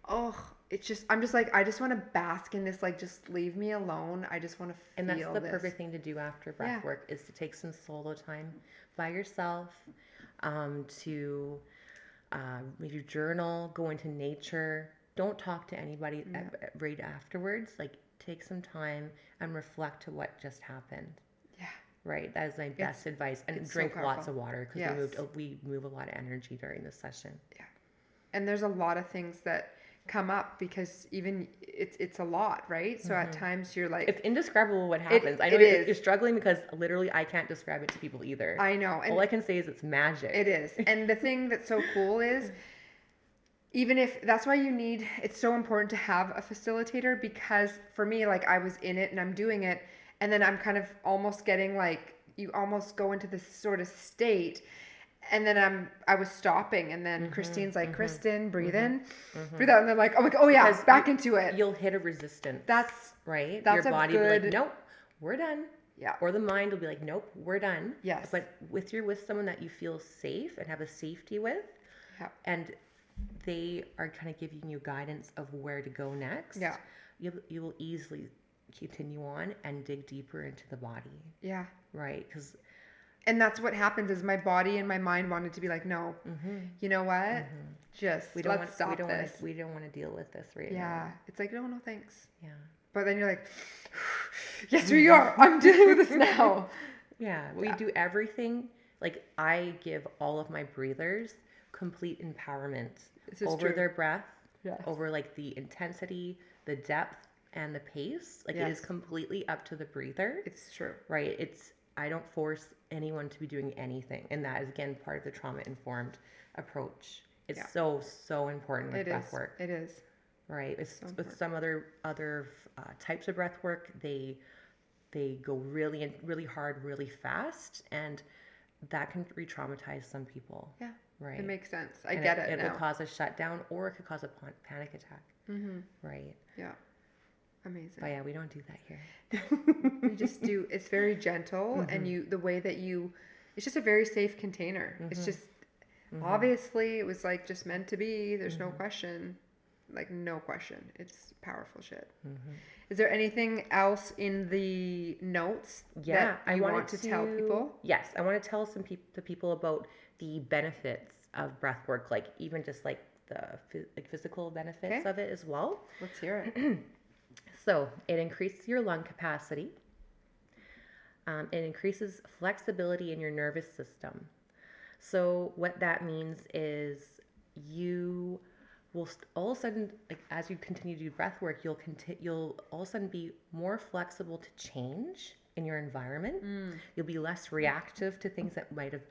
Oh, it's just, I'm just like, I just want to bask in this, like, just leave me alone. I just want to feel And that's the this. perfect thing to do after breath work is to take some solo time by yourself, to maybe journal, go into nature. Don't talk to anybody right afterwards. Like, take some time and reflect to what just happened. Yeah. Right? That is my best advice. And drink lots of water because we move a lot of energy during this session. Yeah. And there's a lot of things that come up because even it's a lot, right? So at times you're like, It's indescribable what happens. I know it is. you're struggling because literally I can't describe it to people either. I know. And all I can say is it's magic. it is. And the thing that's so cool is, even if that's why it's so important to have a facilitator, because for me, like, I was in it and I'm doing it, and then I'm kind of almost getting like, you almost go into this sort of state, and then I was stopping, and then Christine's like, Kristen, breathe in, breathe out, and then I'm like, oh yeah, Because back into it. You'll hit a resistance. That's right. That's Your a body will good. be like, nope, we're done. Yeah. Or the mind will be like, nope, we're done. Yes. But with someone that you feel safe and have a safety with, Yeah. and they are kind of giving you guidance of where to go next. Yeah. You will easily continue on and dig deeper into the body. Yeah. Right. And that's what happens is my body and my mind wanted to be like, no, you know what? Just let's stop this. We don't want to deal with this right now. Yeah. It's like, no, thanks. Yeah. But then you're like, yes, we are. I'm dealing with this now. Yeah. We do everything. Like, I give all of my breathers complete empowerment over their breath, over like the intensity, the depth, and the pace. Like, it is completely up to the breather. It's true. Right. I don't force anyone to be doing anything. And that is, again, part of the trauma-informed approach. It's so important with breath work. It is. Right. With some other types of breath work, they go really hard, really fast, and that can re-traumatize some people. Yeah. Right. It makes sense. I get it now. It will cause a shutdown, or it could cause a panic attack. Right. Yeah. Amazing. But yeah, we don't do that here. We just do. It's very gentle, and the way that it's just a very safe container. It's just obviously it was like just meant to be. There's no question. Like, no question. It's powerful shit. Is there anything else in the notes that I want to tell people? Yes, I want to tell the people about the benefits of breath work, like even just like the physical benefits of it as well. Let's hear it. So it increases your lung capacity. It increases flexibility in your nervous system. So what that means is you will all of a sudden, like, as you continue to do breath work, you'll all of a sudden be more flexible to change in your environment. You'll be less reactive to things that might have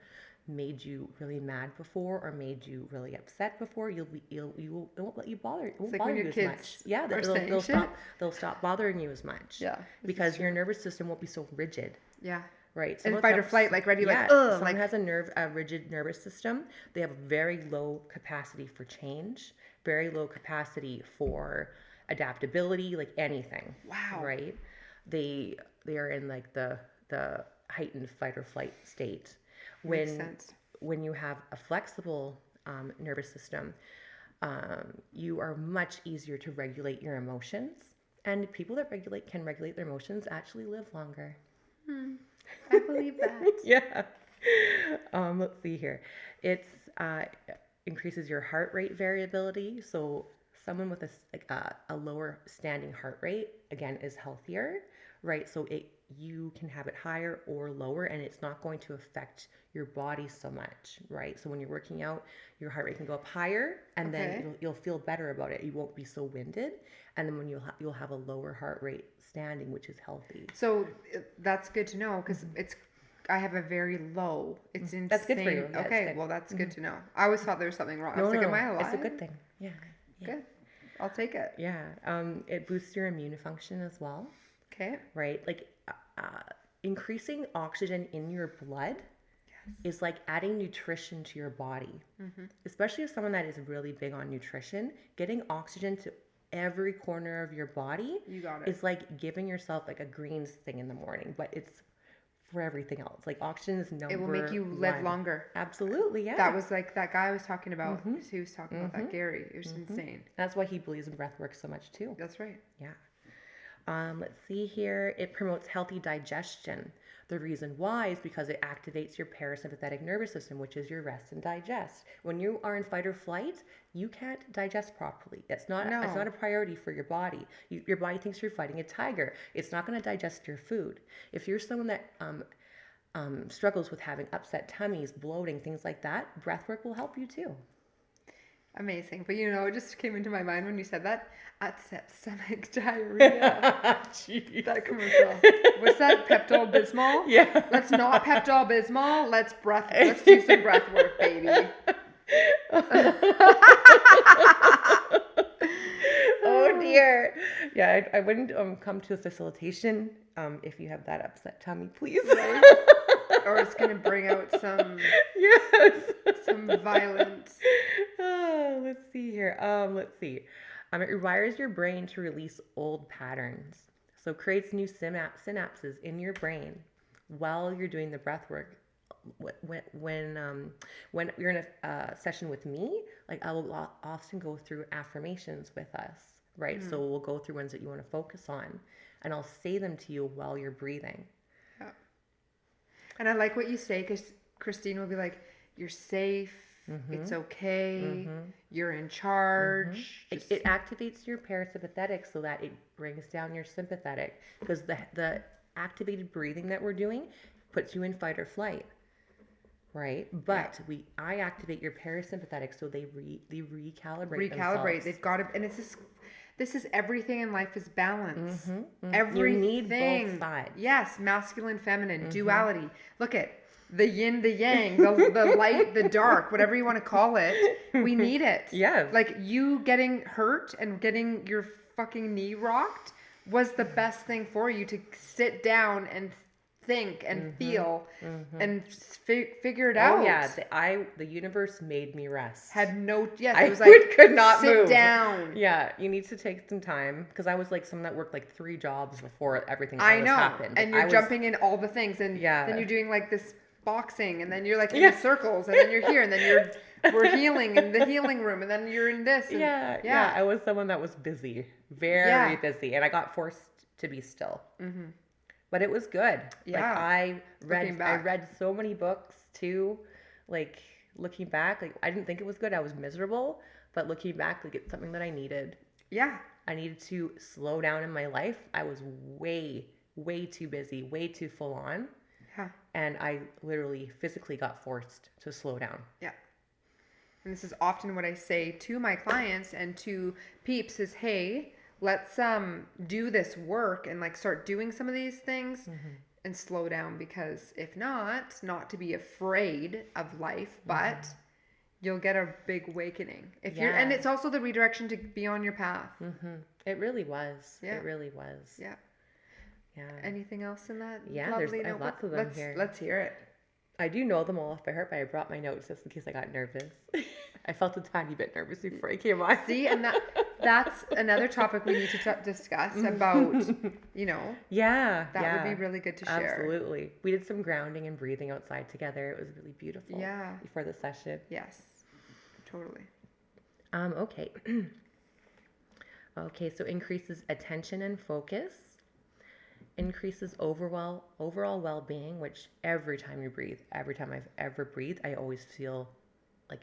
made you really mad before or made you really upset before. It won't let you bother. It won't bother you as much. Yeah, they'll stop bothering you as much. Yeah, because your nervous system won't be so rigid. Yeah. Right. And fight or flight, like ready, like, ugh. Someone has a rigid nervous system. They have a very low capacity for change, very low capacity for adaptability, like anything. Wow. Right. They are in like the heightened fight or flight state. Makes sense. When you have a flexible nervous system, you are much easier to regulate your emotions. And people that can regulate their emotions actually live longer. I believe that. Yeah. Let's see here. It's increases your heart rate variability. So someone with a lower standing heart rate, again, is healthier, right? So you can have it higher or lower, and it's not going to affect your body so much, right? So when you're working out, your heart rate can go up higher, and then you'll feel better about it. You won't be so winded, and then when you'll have a lower heart rate standing, which is healthy. So that's good to know, because I have a very low. It's insane. That's good for you. Yeah, okay, well, that's good to know. I always thought there was something wrong. I was like, am I alive? It's a good thing. Yeah. Good. I'll take it. Yeah. It boosts your immune function as well. Okay. Right? Like increasing oxygen in your blood is like adding nutrition to your body. Especially as someone that is really big on nutrition, getting oxygen to every corner of your body is like giving yourself like a greens thing in the morning, but it's for everything else. Like, oxygen is number one. It will make you live longer. Absolutely, yeah. That was like that guy I was talking about. He was talking about that Gary. It was insane. That's why he believes in breath work so much too. That's right. Yeah. Let's see here. It promotes healthy digestion. The reason why is because it activates your parasympathetic nervous system, which is your rest and digest. When you are in fight or flight, you can't digest properly. It's not a priority for your body. Your body thinks you're fighting a tiger. It's not going to digest your food. If you're someone that struggles with having upset tummies, bloating, things like that, breath work will help you too. Amazing. But it just came into my mind when you said that. Upset stomach diarrhea. Jeez. That commercial. What's that? Pepto-Bismol? Yeah. Let's not Pepto-Bismol. Let's do some breath work, baby. Oh dear. Yeah, I wouldn't come to a facilitation if you have that upset tummy, please. Right? Or it's gonna bring out some violence. Let's see here. Let's see. It rewires your brain to release old patterns. So creates new synapses in your brain while you're doing the breath work. When you're in a session with me, like I will often go through affirmations with us, right? So we'll go through ones that you want to focus on, and I'll say them to you while you're breathing. Yeah. And I like what you say, because Christine will be like, "You're safe. It's okay. You're in charge." It activates your parasympathetic so that it brings down your sympathetic, because the activated breathing that we're doing puts you in fight or flight, right? But I activate your parasympathetic so they recalibrate themselves. They've got to, and this is everything in life is balance. You Everything. need both sides. Yes, masculine, feminine, duality. Look at the yin, the yang, the light, the dark, whatever you want to call it. We need it. Yes. Like you getting hurt and getting your fucking knee rocked was the best thing for you to sit down and think and feel and figure it out. Oh yeah, the universe made me rest. Had no, yes, I it was like, could not sit move. down. Yeah, you need to take some time, because I was like someone that worked like 3 jobs before everything I know. happened. And you're jumping in all the things, and then you're doing like this boxing, and then you're like in the circles, and then you're here, and then we're healing in the healing room, and then you're in this. And, yeah. I was someone that was busy, very busy, and I got forced to be still. But it was good. Yeah. Like I read so many books too. Like looking back, like I didn't think it was good. I was miserable, but looking back, like it's something that I needed. Yeah. I needed to slow down in my life. I was way, way too busy, way too full on. Yeah. And I literally physically got forced to slow down. Yeah. And this is often what I say to my clients and to peeps is, hey, let's do this work and like start doing some of these things and slow down, because if not to be afraid of life, but you'll get a big awakening if you're, and it's also the redirection to be on your path. It really was. Yeah. It really was. Yeah. Yeah. Anything else in that? Yeah, lovely there's lots of them here. Let's hear it. I do know them all off by heart, but I brought my notes just in case I got nervous. I felt a tiny bit nervous before I came on. See, and that's another topic we need to discuss about, Yeah. That would be really good to share. Absolutely. We did some grounding and breathing outside together. It was really beautiful. Yeah. Before the session. Yes. Totally. Okay. Okay, so increases attention and focus. Increases overall well-being, which every time I've ever breathed, I always feel like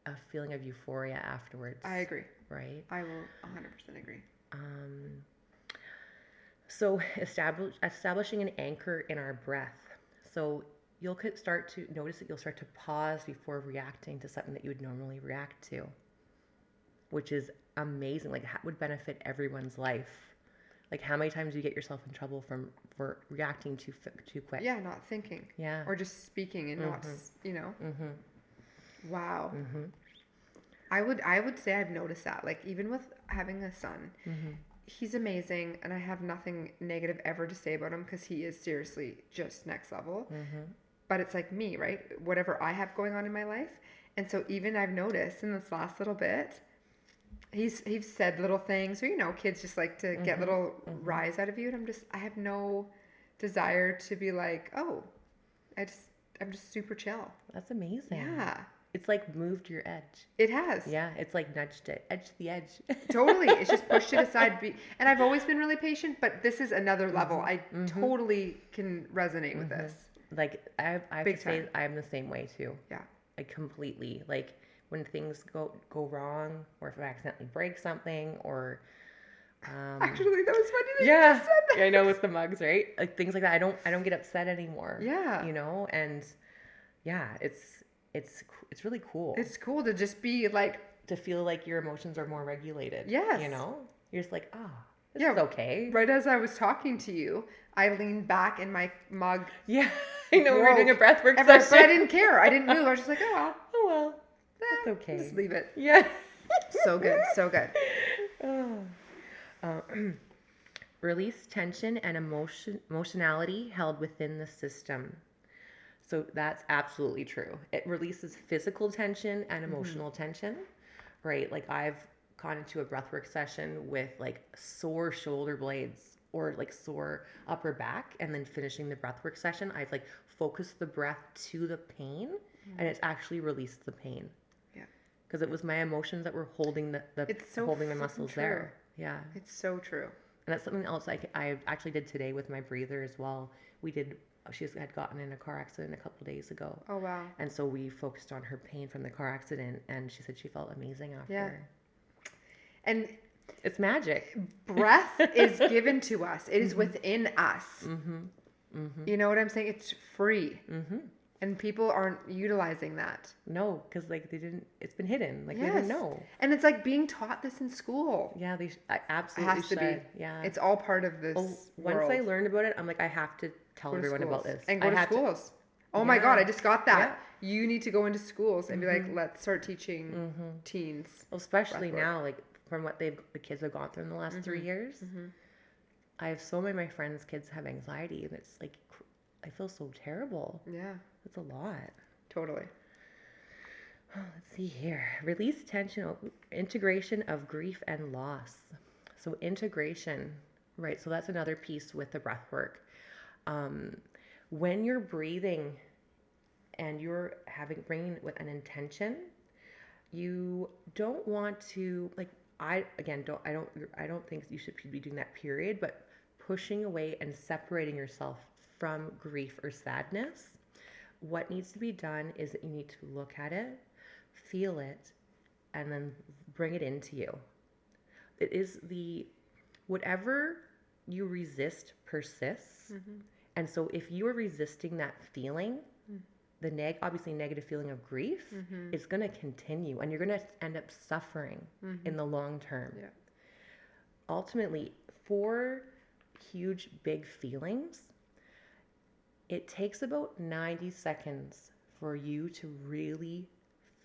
a feeling of euphoria afterwards. I agree. Right? I will 100% agree. So establishing an anchor in our breath. So you'll start to notice that you'll start to pause before reacting to something that you would normally react to, which is amazing. Like, that would benefit everyone's life. Like, how many times do you get yourself in trouble for reacting too quick? Yeah, not thinking. Yeah. Or just speaking and not, Wow. I would say I've noticed that. Like, even with having a son, he's amazing, and I have nothing negative ever to say about him, because he is seriously just next level. But it's like me, right? Whatever I have going on in my life. And so even I've noticed in this last little bit, he's said little things, or kids just like to get little rise out of you, and I have no desire to be like, oh, I'm just super chill. That's amazing. Yeah. It's like moved your edge. It has. Yeah, it's like nudged it, edge to the edge. Totally. It's just pushed it aside. And I've always been really patient, but this is another level. I totally can resonate with this. Like, I have to say, I'm the same way too. Yeah. Like, completely. Like, when things go wrong, or if I accidentally break something, or actually, that was funny that you yeah, just said that. I know, with the mugs, right? Like, things like that. I don't get upset anymore. Yeah. And yeah, it's really cool. It's cool to just be like to feel like your emotions are more regulated. Yes. You know? You're just like, oh, this Yeah, is okay. Right as I was talking to you, I leaned back in my mug. Yeah. I know, we were doing a breathwork But session. I didn't care. I didn't move. I was just like, oh, well. Oh, well. That's okay. Just leave it. Yeah. So good. So good. Release tension and emotionality held within the system. So that's absolutely true. It releases physical tension and emotional tension, right? Like I've gone into a breathwork session with like sore shoulder blades or like sore upper back, and then finishing the breathwork session, I've like focused the breath to the pain, and it's actually released the pain. Yeah. Because it was my emotions that were holding the holding the muscles true. there. Yeah. It's so true. And that's something else I actually did today with my breather as well. She had gotten in a car accident a couple days ago. Oh, wow. And so we focused on her pain from the car accident, and she said she felt amazing after. Yeah. And it's magic. Breath is given to us. It is within us. You know what I'm saying? It's free. And people aren't utilizing that. No, because like it's been hidden. Like they didn't know. And it's like being taught this in school. Yeah, absolutely has to should. be. Yeah. It's all part of this Once world. I learned about it, I'm like, I have to tell everyone about this. And go to schools. Oh my God, I just got that. Yeah. You need to go into schools and be like, let's start teaching teens. Well, especially now, like from what the kids have gone through in the last 3 years. I have so many of my friends' kids have anxiety, and it's like, I feel so terrible. Yeah. It's a lot. Totally. Oh, let's see here. Release tension, integration of grief and loss. So integration, right? So that's another piece with the breath work. When you're breathing and you're bringing with an intention, you don't want to I don't think you should be doing that, period, but pushing away and separating yourself from grief or sadness. What needs to be done is that you need to look at it, feel it, and then bring it into you. It is whatever you resist persists. And so if you are resisting that feeling, the obviously negative feeling of grief, it's going to continue, and you're going to end up suffering in the long term. Yeah. Ultimately, for huge, big feelings, it takes about 90 seconds for you to really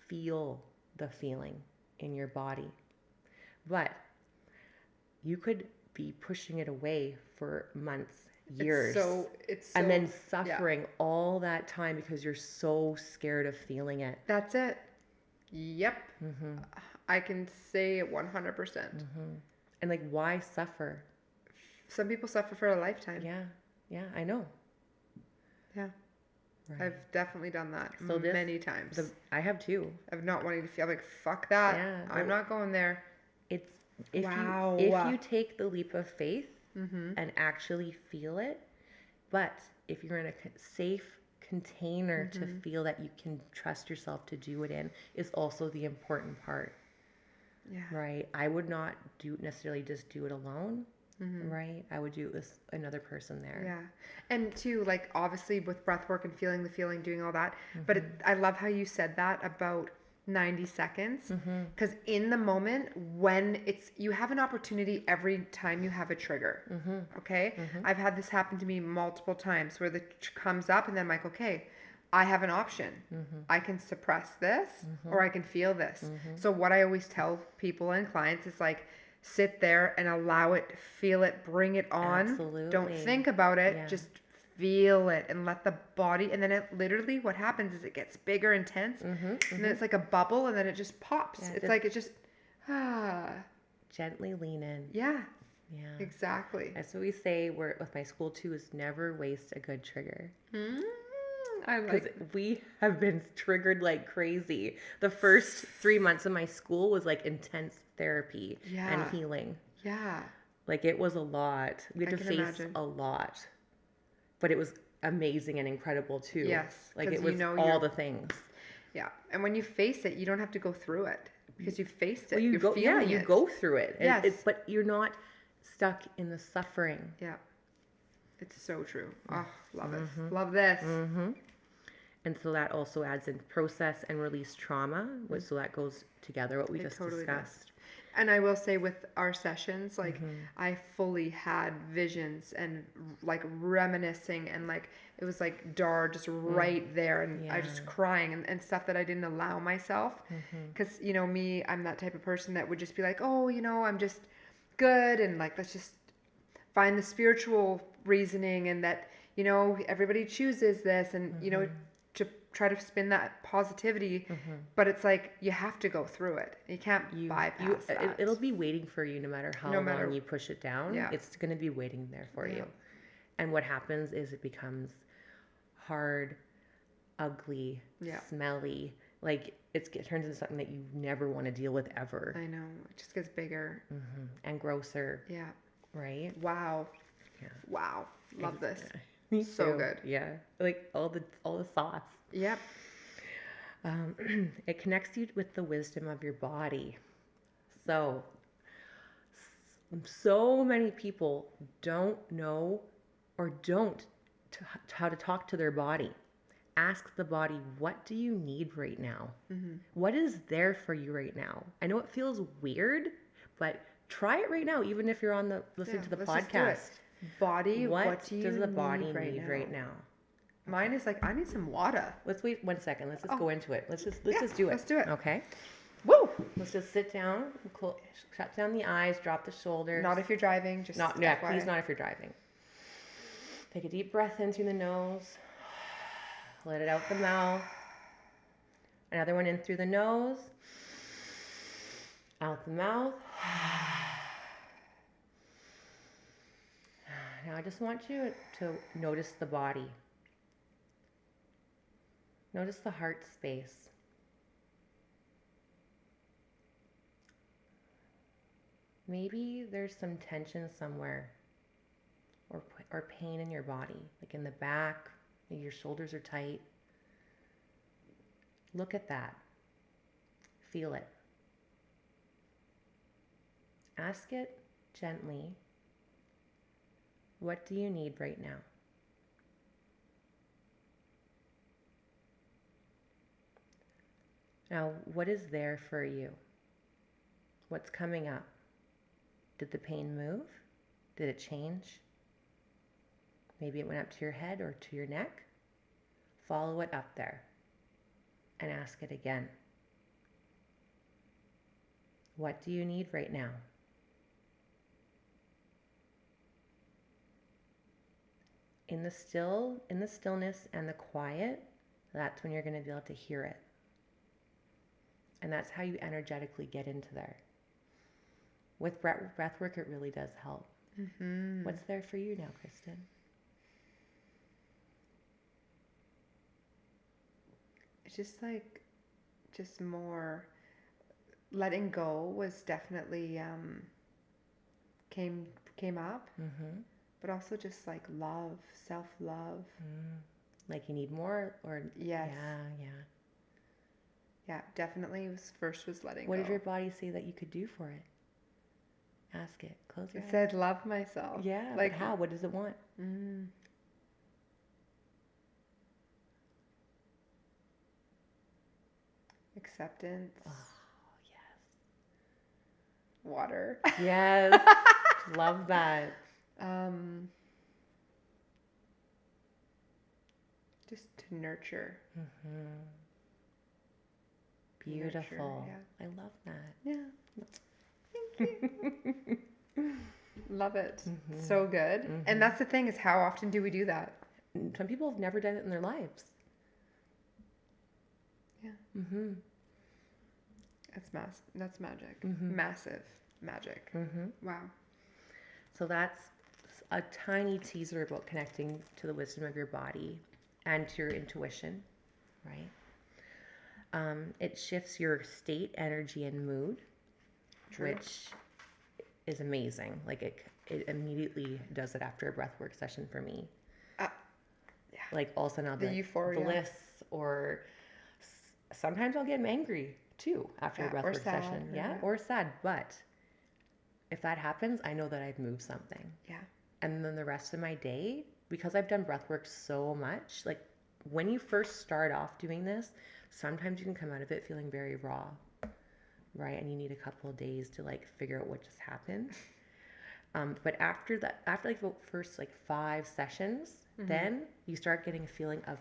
feel the feeling in your body. But you could be pushing it away for months, years, it's and then suffering all that time because you're so scared of feeling it. That's it. Yep. I can say it 100%. And like, why suffer? Some people suffer for a lifetime. Yeah, I know. Yeah. Right. I've definitely done that many times. I have too. Of not wanting to feel like, fuck that. Yeah. I'm not going there. If you take the leap of faith and actually feel it, but if you're in a safe container to feel that you can trust yourself to do it in, is also the important part. Yeah. Right? I would not necessarily just do it alone. Right? I would do it with another person there. Yeah. And too, like, obviously with breath work and feeling the feeling, doing all that. But I love how you said that about 90 seconds. Because in the moment, when you have an opportunity every time you have a trigger. Okay? I've had this happen to me multiple times where comes up and then I'm like, okay, I have an option. I can suppress this or I can feel this. So what I always tell people and clients is like, sit there and allow it, feel it, bring it on. Absolutely. Don't think about it. Just feel it and let the body. And then it literally, what happens is it gets bigger, intense, and then it's like a bubble, and then it just pops. Yeah, it's like it just gently lean in. Yeah. Yeah. Exactly. That's what we say. With my school too, is never waste a good trigger. Because we have been triggered like crazy. The first 3 months of my school was like intense therapy and healing. Yeah. Like it was a lot. We had to face a lot. But it was amazing and incredible too. Yes. Like it was all the things. Yeah. And when you face it, you don't have to go through it because you faced it. Well, you go through it. Yes. But you're not stuck in the suffering. Yeah. It's so true. Oh, love it. Love this. And so that also adds in process and release trauma, which so that goes together, what we It just totally does. discussed. And I will say with our sessions, like I fully had visions and like reminiscing and like it was like Dar just right there and I was just crying and stuff that I didn't allow myself. Because, you know, me, I'm that type of person that would just be like, oh, you know, I'm just good and like let's just find the spiritual reasoning and that, you know, everybody chooses this and, you know, to try to spin that positivity, but it's like you have to go through it. You can't bypass that. It'll be waiting for you no matter how No matter- long you push it down. Yeah. It's going to be waiting there for Yeah. you. And what happens is it becomes hard, ugly, Yeah. smelly. Like it turns into something that you never want to deal with ever. I know. It just gets bigger. And grosser, Yeah. right? Wow. Yeah. Wow. Love this. Me So too. good. Yeah. Like all the sauce. Yep. It connects you with the wisdom of your body. So many people don't know or don't how to talk to their body. Ask the body, what do you need right now? What is there for you right now? I know it feels weird, but try it right now, even if you're on the listening to the let's just do it. podcast. Body, What do you does the body need need right now? Mine is like, I need some water. Let's wait 1 second. Let's just go into it. Let's just do it. Let's do it. Okay. Woo! Let's just sit down, shut down the eyes, drop the shoulders. Not if you're driving, just Not, yeah, please not if you're driving. Take a deep breath in through the nose. Let it out the mouth. Another one in through the nose. Out the mouth. Now I just want you to notice the body. Notice the heart space. Maybe there's some tension somewhere or pain in your body, like in the back, maybe your shoulders are tight. Look at that. Feel it. Ask it gently, what do you need right now? Now, what is there for you? What's coming up? Did the pain move? Did it change? Maybe it went up to your head or to your neck. Follow it up there and ask it again. What do you need right now? In the stillness and the quiet, that's when you're going to be able to hear it. And that's how you energetically get into there. With breath work, it really does help. What's there for you now, Kristen? It's just more letting go was definitely came up, but also just like love, self-love. Like you need more, or yes, yeah, definitely. First was letting What go. did your body say that you could do for it? Ask it. Close your It eyes. said love myself. Yeah, like but how? What does it want? Acceptance. Oh, Water. yes. Love that. Just to nurture. Beautiful. Nurture, yeah. I love that. Yeah. Thank you. Love it. So good. And that's the thing, is how often do we do that? Some people have never done it in their lives. Yeah. That's magic. Massive magic. Wow. So that's a tiny teaser about connecting to the wisdom of your body and to your intuition, right? It shifts your state, energy, and mood, which is amazing. Like it immediately does it after a breathwork session for me. Yeah. Like all of a sudden I'll be The like, euphoria. bliss, or sometimes I'll get angry too after a Yeah, or breathwork sad, session. or Yeah, yeah. or sad. But if that happens, I know that I've moved something. Yeah. And then the rest of my day, because I've done breathwork so much, like when you first start off doing this, sometimes you can come out of it feeling very raw, right? And you need a couple of days to like figure out what just happened. But after that, after like the first like 5 sessions, then you start getting a feeling of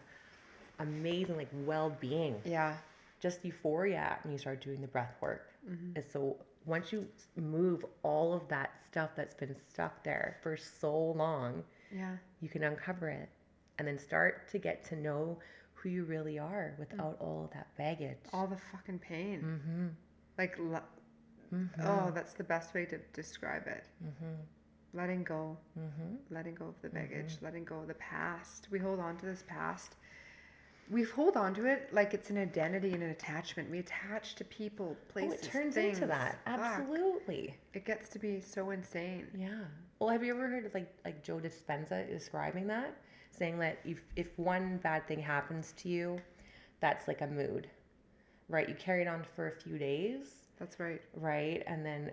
amazing like well-being, Yeah. just euphoria, and you start doing the breath work. And so once you move all of that stuff that's been stuck there for so long, Yeah. you can uncover it and then start to get to know who you really are without all of that baggage. All the fucking pain. Mm-hmm. Like, oh, that's the best way to describe it. Letting go. Letting go of the baggage. Letting go of the past. We hold on to this past. We hold on to it like it's an identity and an attachment. We attach to people, places, It turns things. into that. Fuck. Absolutely. It gets to be so insane. Yeah. Well, have you ever heard of like Joe Dispenza describing that? Saying that if one bad thing happens to you, that's like a mood, right? You carry it on for a few days, That's right. right? And then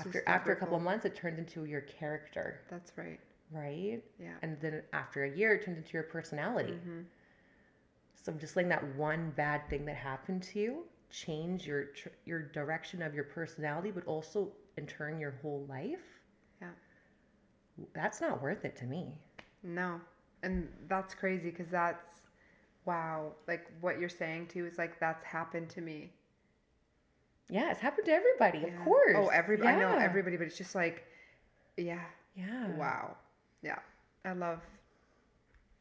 just after that a couple ripple. of months, it turns into your character, That's right. right? Yeah. And then after a year, it turns into your personality. So just letting that one bad thing that happened to you change your direction of your personality, but also in turn your whole life. Yeah. That's not worth it to me. No. And that's crazy because that's, wow. Like what you're saying too is like, that's happened to me. Yeah, it's happened to everybody, of Yeah. course. Oh, everybody. I know Yeah. everybody, but it's just like, yeah. Yeah. Wow. Yeah. I love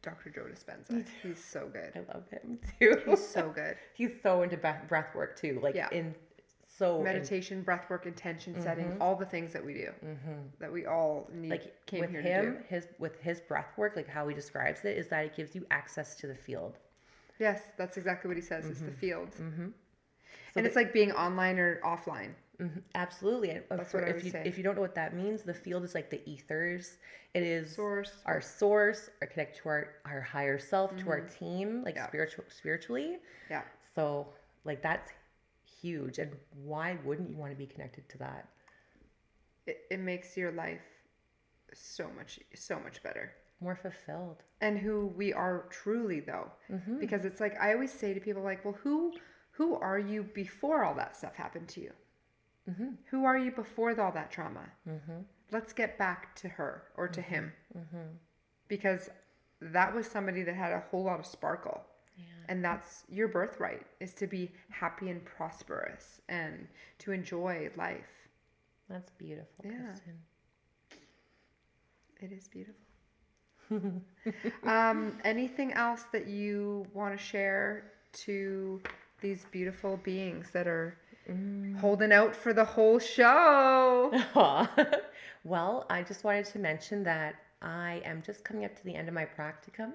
Dr. Joe Dispenza. He's so good. I love him too. He's so good. He's so into breath work too. Like Yeah. Meditation, breath work, intention setting, all the things that we do that we all need. like came with here him, to do. with his breath work, like how he describes it, is that it gives you access to the field. Yes, that's exactly what he says. It's the field. So And it's like being online or offline. absolutely. And That's what I would say. if you don't know what that means, the field is like the ethers. It is Source. our source, our connect to our higher self, to our team, like spiritually. Yeah. So like that's huge. And why wouldn't you want to be connected to that? It makes your life so much better. More fulfilled. And who we are truly though. Because it's like I always say to people like, well, who are you before all that stuff happened to you? Who are you before all that trauma? Let's get back to her or to him. Because that was somebody that had a whole lot of sparkle. Yeah. And that's your birthright, is to be happy and prosperous and to enjoy life. That's beautiful, Yeah. Kristen. It is beautiful. Anything else that you want to share to these beautiful beings that are holding out for the whole show? Well, I just wanted to mention that I am just coming up to the end of my practicum,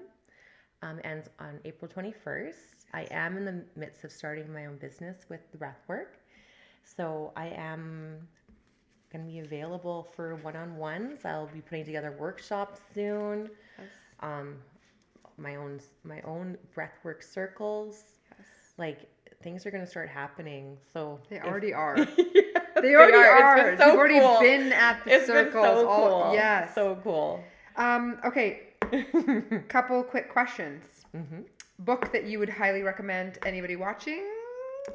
and on April 21st, I am in the midst of starting my own business with the breathwork. So I am going to be available for one-on-ones. I'll be putting together workshops soon. Yes. My own breathwork circles. Yes. Like things are going to start happening. So They already are. Yeah, They already are. It's been so You've already cool. been at the It's circles. been so cool. Yes. So cool. Okay. Couple quick questions. Book that you would highly recommend anybody watching?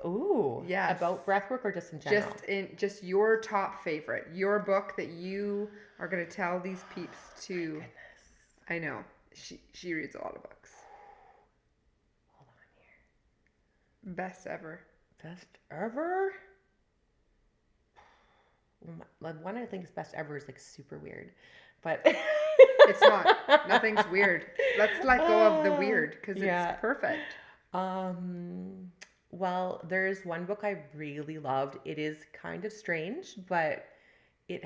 Ooh. Yes. About breathwork or just in general? Just your top favorite. Your book that you are going to tell these peeps to. Goodness. I know. She reads a lot of books. Hold on here. Best ever. Best ever? One I think is best ever is like super weird, but It's not. Nothing's weird. Let's let go of the weird because it's perfect. Well, there's one book I really loved. It is kind of strange, but it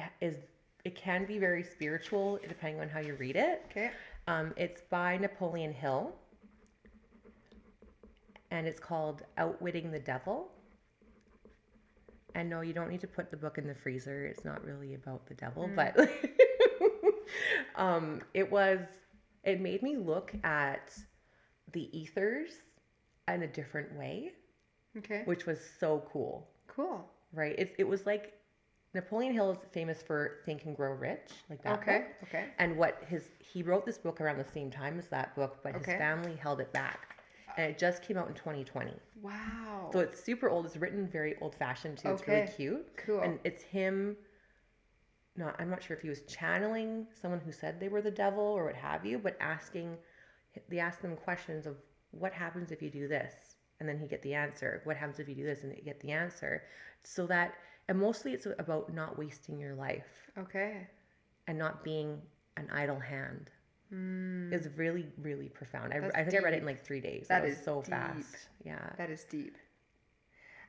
can be very spiritual depending on how you read it. Okay. It's by Napoleon Hill, and it's called Outwitting the Devil. And no, you don't need to put the book in the freezer. It's not really about the devil, but it made me look at the ethers in a different way. Okay. Which was so cool. Cool. Right? It was like Napoleon Hill is famous for Think and Grow Rich, like that Okay. book. Okay. And he wrote this book around the same time as that book, but his Okay. family held it back. And it just came out in 2020. Wow. So it's super old. It's written very old fashioned too. It's really Okay. cute. Cool. And it's him. No, I'm not sure if he was channeling someone who said they were the devil or what have you, but they asked them questions of what happens if you do this, and then he get the answer. What happens if you do this, and you get the answer. So that, and mostly it's about not wasting your life Okay. and not being an idle hand. Mm, It's really, really profound. that's I think I read it in deep. like 3 days. That It was is so deep. fast. Yeah. That is deep.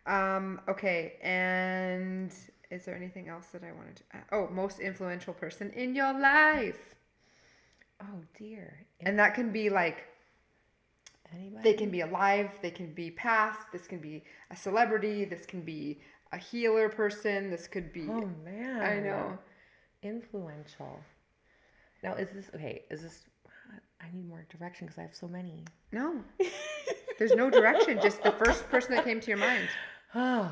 Okay. And is there anything else that I wanted to add? Oh, most influential person in your life. Oh dear. And that can be like, Anybody? they can be alive, they can be past, this can be a celebrity, this can be a healer person, this could be. Oh man. I know. Influential. Now, is this okay? I need more direction because I have so many. No. There's no direction, just the first person that came to your mind. Oh,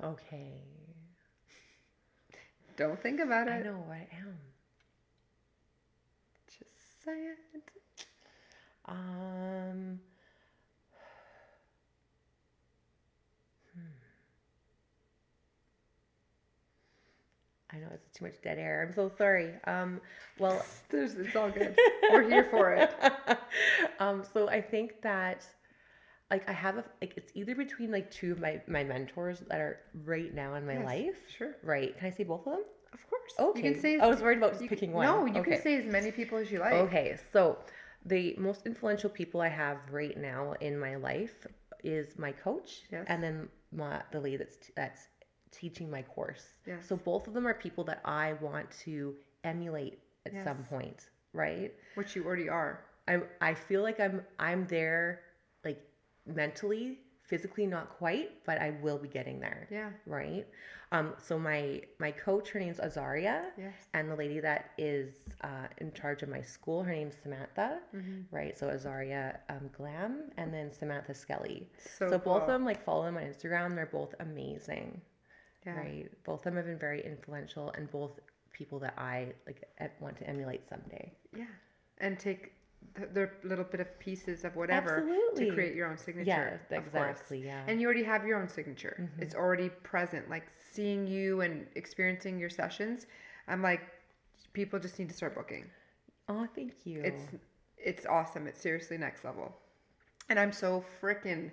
okay. Don't think about it. I know what I am. Just say it. Um, I know it's too much dead air. I'm so sorry. Well, It's all good. We're here for it. So I think that like it's either between like two of my mentors that are right now in my Yes, life. sure. Right. Can I say both of them? Of course. Okay. You can say I was worried about just you picking can, one. No, you Okay. can say as many people as you like. Okay, so the most influential people I have right now in my life is my coach, Yes. and then the lady that's teaching my course. Yes. So both of them are people that I want to emulate at Yes. some point, right? Which you already are. I feel like I'm there, like mentally, physically not quite, but I will be getting there. Yeah. Right. So my coach, her name's Azaria, Yes. and the lady that is in charge of my school, her name's Samantha. Mm-hmm. Right. So Azaria Glam, and then Samantha Skelly. So both cool. of them, like, follow them on Instagram. They're both amazing. Yeah. Right. Both of them have been very influential, and both people that I like want to emulate someday. Yeah. And take their little bit of pieces of whatever Absolutely. to create your own signature. Yeah, of course. exactly. Yeah. And you already have your own signature. Mhm. It's already present. Like seeing you and experiencing your sessions, I'm like, people just need to start booking. Oh, thank you. It's awesome. It's seriously next level. And I'm so freaking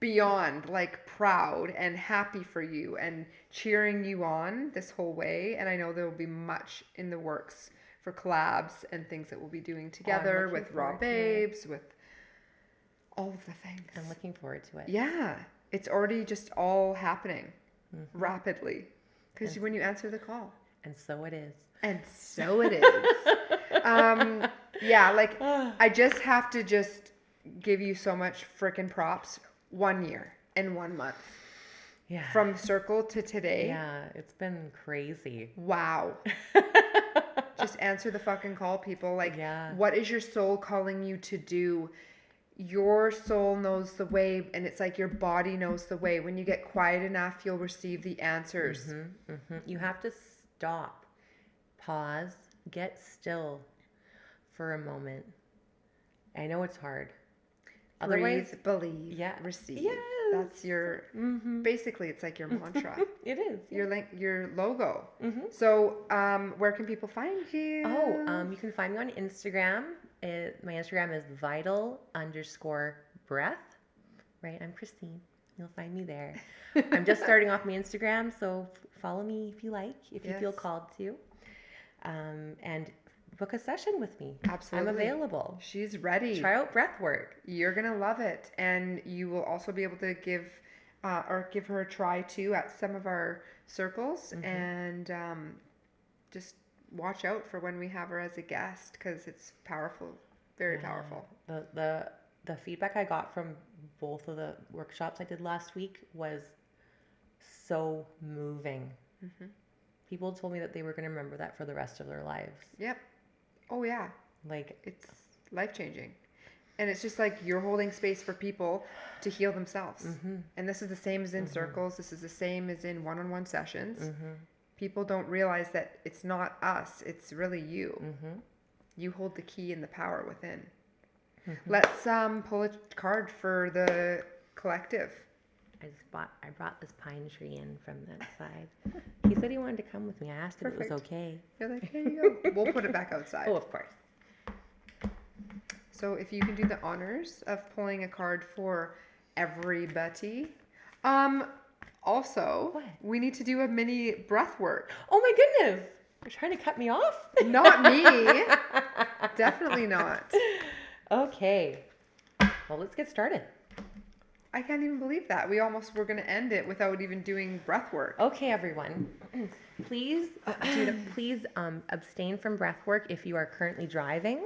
beyond like proud and happy for you and cheering you on this whole way. And I know there will be much in the works for collabs and things that we'll be doing together looking with Raw forward to it. Babes, with all of the things. I'm looking forward to it. Yeah, it's already just all happening Mhm. rapidly because when you answer the call. And so it is. And so it is. Yeah, like I just have to just give you so much freaking props. 1 year and 1 month. Yeah. From circle to today. Yeah, it's been crazy. Wow. Just answer the fucking call, people. Like, Yeah. what is your soul calling you to do? Your soul knows the way, and it's like your body knows the way. When you get quiet enough, you'll receive the answers. Mm-hmm, mm-hmm. You have to stop, pause, get still for a moment. I know it's hard. Breathe, believe, yeah. receive. Yes. That's your, basically, it's like your mantra. It is. Your logo. Mm-hmm. So, where can people find you? Oh, you can find me on Instagram. My Instagram is vital_breath. Right, I'm Christine. You'll find me there. I'm just starting off my Instagram, so follow me if you like, if you feel Yes. called to. And book a session with me. Absolutely. I'm available. She's ready. Try out breath work. You're gonna love it, and you will also be able to give her a try too at some of our circles, and just watch out for when we have her as a guest because it's powerful, very powerful. The feedback I got from both of the workshops I did last week was so moving. Mm-hmm. People told me that they were going to remember that for the rest of their lives. Yep. Oh yeah, Like, it's life changing, And it's just like you're holding space for people to heal themselves. And this is the same as in circles. This is the same as in one-on-one sessions. People don't realize that it's not us. It's really you. You hold the key and the power within. Let's pull a card for the collective. I brought this pine tree in from that side. He said he wanted to come with me. I asked him if it was okay. You're like, here you go. We'll put it back outside. Oh, of course. So if you can do the honors of pulling a card for everybody. Also, What? we need to do a mini breath work. Oh my goodness. You're trying to cut me off? Not me. Definitely not. Okay. Well, let's get started. I can't even believe that. We almost were going to end it without even doing breath work. Okay, everyone. Please abstain from breath work if you are currently driving.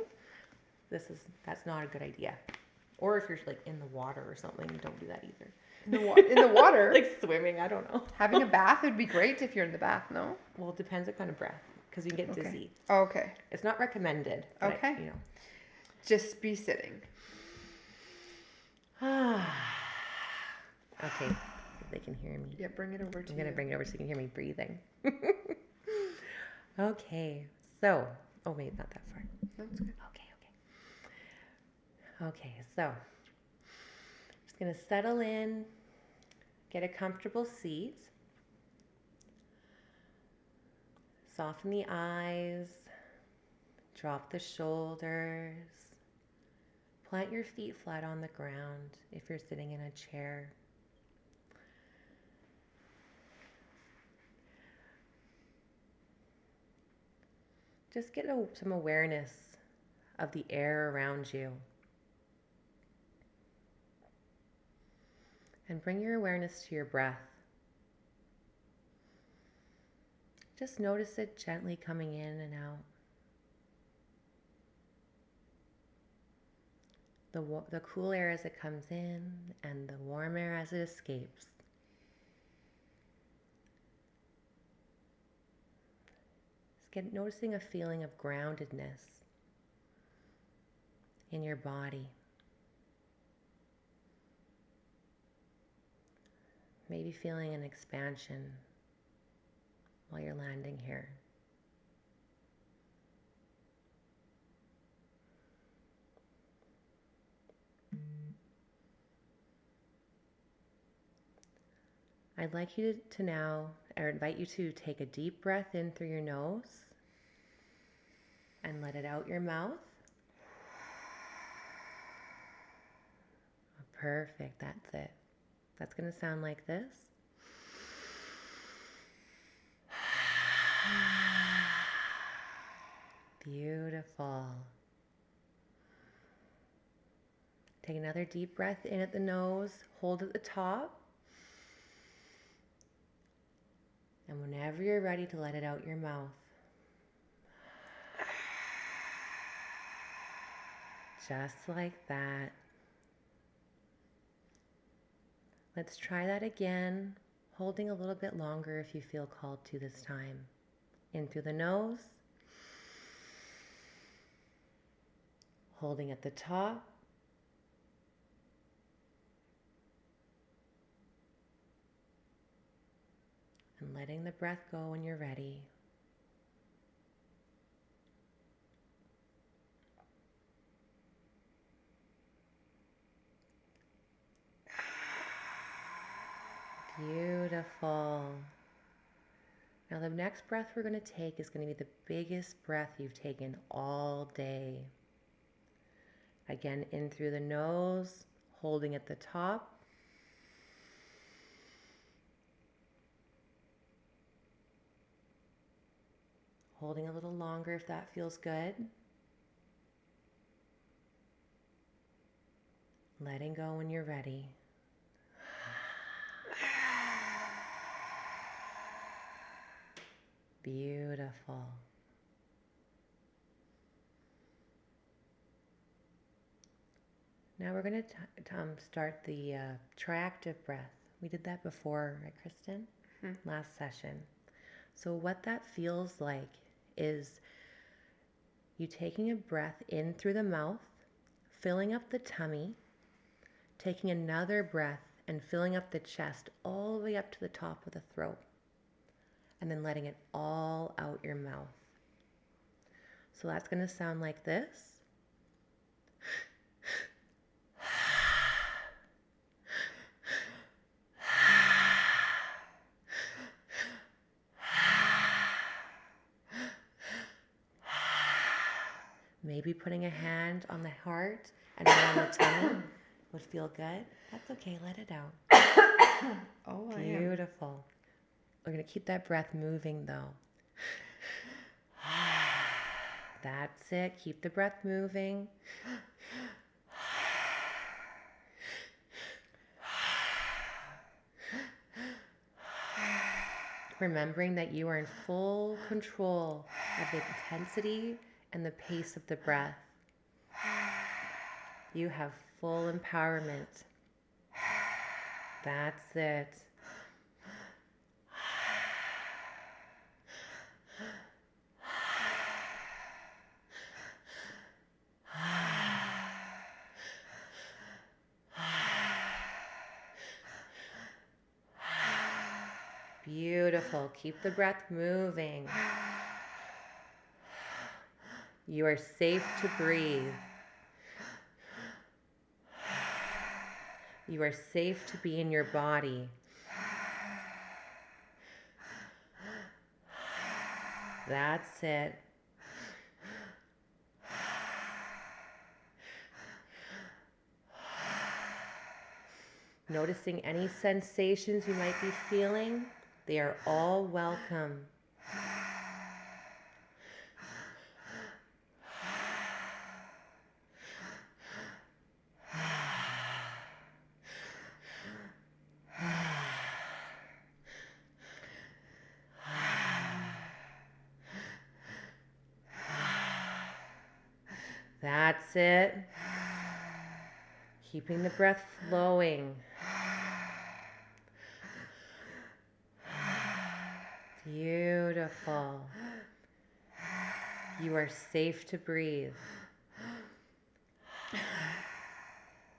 That's not a good idea. Or if you're like in the water or something, don't do that either. In the water? Like swimming, I don't know. Having a bath would be great if you're in the bath, no? Well, it depends what kind of breath, because you can get dizzy. Oh, okay. It's not recommended. Okay. Just be sitting. Okay, they can hear me. Yeah, bring it over to you. I'm going to bring it over so you can hear me breathing. Okay, so, oh wait, not that far. That's good. Okay, so, just going to settle in, get a comfortable seat, soften the eyes, drop the shoulders, plant your feet flat on the ground if you're sitting in a chair. Just get some awareness of the air around you. And bring your awareness to your breath. Just notice it gently coming in and out. The cool air as it comes in and the warm air as it escapes. Noticing a feeling of groundedness in your body. Maybe feeling an expansion while you're landing here. I'd like you to now, or invite you to take a deep breath in through your nose and let it out your mouth. Perfect, that's it. That's going to sound like this. Beautiful. Take another deep breath in at the nose, hold at the top. And whenever you're ready to let it out your mouth. Just like that. Let's try that again, holding a little bit longer if you feel called to this time. In through the nose. Holding at the top. And letting the breath go when you're ready. Beautiful. Now the next breath we're going to take is going to be the biggest breath you've taken all day. Again, in through the nose, holding at the top. Holding a little longer if that feels good. Letting go when you're ready. Beautiful. Now we're going to start the triactive breath. We did that before, right, Kristen? Last session. So what that feels like is you taking a breath in through the mouth, filling up the tummy, taking another breath and filling up the chest all the way up to the top of the throat, and then letting it all out your mouth. So that's going to sound like this. Maybe putting a hand on the heart and one on the tummy would feel good. That's okay, let it out. Oh, Beautiful. We're going to keep that breath moving though. That's it. Keep the breath moving. Remembering that you are in full control of the intensity and the pace of the breath. You have full empowerment. That's it. Beautiful. Keep the breath moving. You are safe to breathe. You are safe to be in your body. That's it. Noticing any sensations you might be feeling, they are all welcome. That's it. Keeping the breath flowing. Beautiful. You are safe to breathe.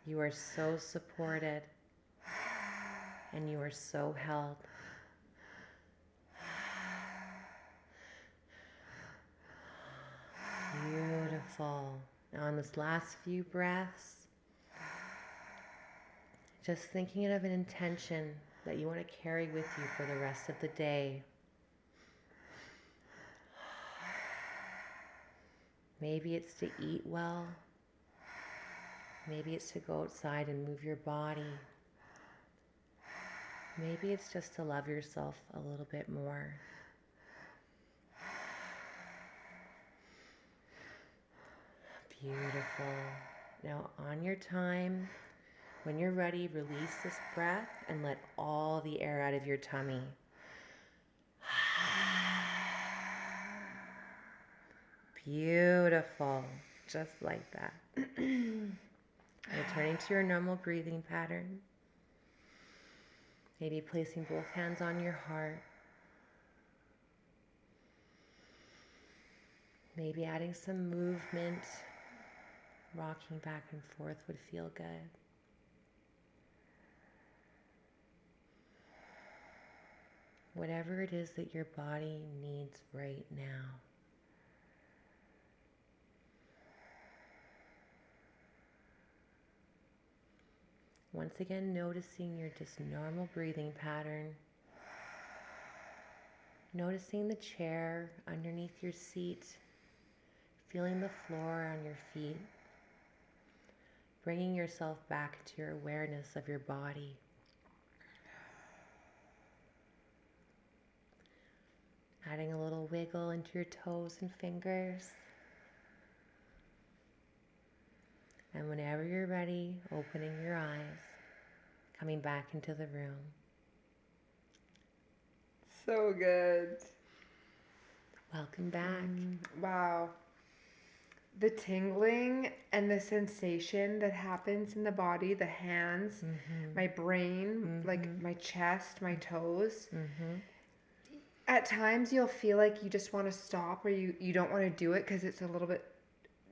You are so supported, and you are so held. Beautiful. Now on this last few breaths, just thinking of an intention that you want to carry with you for the rest of the day. Maybe it's to eat well. Maybe it's to go outside and move your body. Maybe it's just to love yourself a little bit more. Beautiful. Now on your time, when you're ready, release this breath and let all the air out of your tummy. Beautiful. Just like that. Returning to your normal breathing pattern. Maybe placing both hands on your heart. Maybe adding some movement. Rocking back and forth would feel good. Whatever it is that your body needs right now. Once again, noticing your just normal breathing pattern. Noticing the chair underneath your seat. Feeling the floor on your feet. Bringing yourself back to your awareness of your body. Adding a little wiggle into your toes and fingers. And whenever you're ready, opening your eyes, coming back into the room. So good. Welcome back. Wow. The tingling and the sensation that happens in the body, the hands, my brain, like my chest, my toes. At times you'll feel like you just want to stop or you don't want to do it because it's a little bit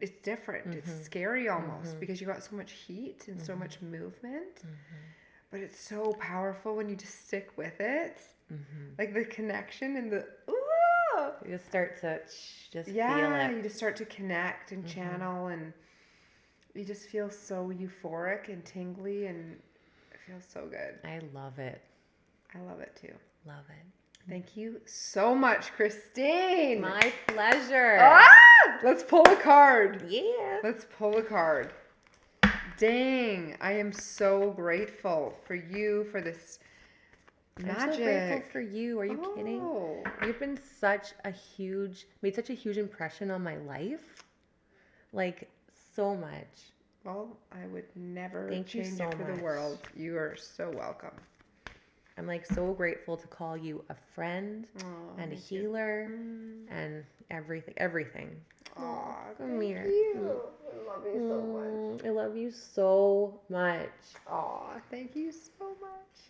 it's different. It's scary almost because you got so much heat and so much movement. But it's so powerful when you just stick with it. Like the connection and the ooh. You just start to just feel Yeah, it. you just start to connect and channel, and you just feel so euphoric and tingly, and it feels so good. I love it. I love it too. Love it. Thank you so much, Christine. My pleasure. Let's pull a card. Yeah. Let's pull a card. Dang, I am so grateful for you for this magic. I'm so grateful for you. Are you kidding? You've been made such a huge impression on my life. Like, so much. Well, I would never Thank you change so it for much. the world. You are so welcome. I'm like so grateful to call you a friend and a healer and everything. Aw, Come thank here. you. I love you so much. I love you so much. Aw, thank you so much.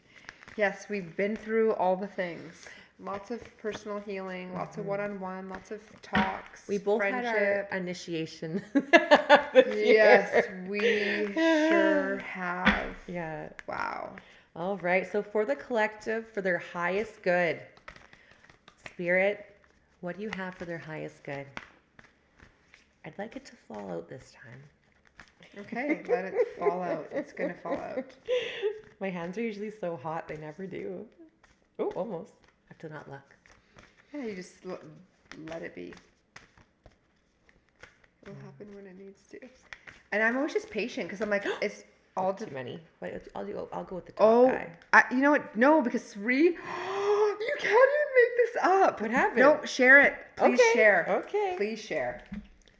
Yes, we've been through all the things. Lots of personal healing, lots of one-on-one, lots of talks. We both friendship. had our initiation. Yes, we sure have. Yeah. Wow. All right. So for the collective, for their highest good, Spirit, what do you have for their highest good? I'd like it to fall out this time. Okay, let it fall out. It's going to fall out. My hands are usually so hot, they never do. Oh, almost. I have to not look. Yeah, you just let it be. It'll happen when it needs to. And I'm always just patient because I'm like, it's all Too many. But I'll go with the top Oh, guy. you know what? No, because 3. You can't even make this up. What happened? No, share it. Please Okay, share. okay. Please share.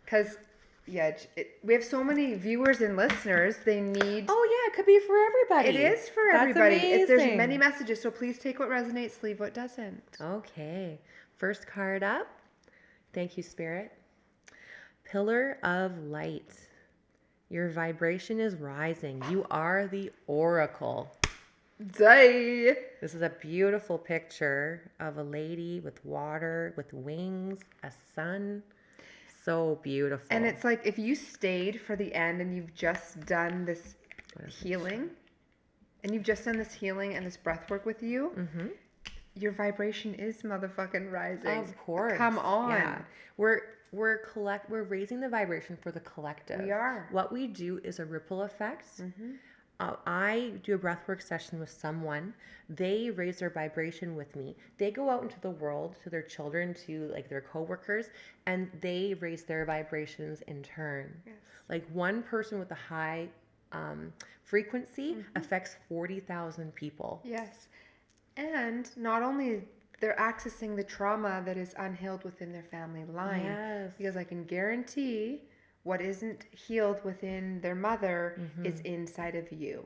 Because, yeah, we have so many viewers and listeners. They need. Oh yeah, it could be for everybody. It is for That's everybody. There's amazing. many messages, so please take what resonates, leave what doesn't. Okay. First card up. Thank you, Spirit. Pillar of light. Your vibration is rising. You are the oracle. Day. This is a beautiful picture of a lady with water, with wings, a sun. So beautiful. And it's like if you stayed for the end and you've just done this healing, and this breath work with you, your vibration is motherfucking rising. Of course. Come on. Yeah. We're raising the vibration for the collective. We are. What we do is a ripple effect. I do a breathwork session with someone. They raise their vibration with me. They go out into the world to their children, to like their coworkers, and they raise their vibrations in turn. Yes. Like one person with a high frequency affects 40,000 people. Yes. And not only they're accessing the trauma that is unhealed within their family line. Yes. Because I can guarantee what isn't healed within their mother is inside of you.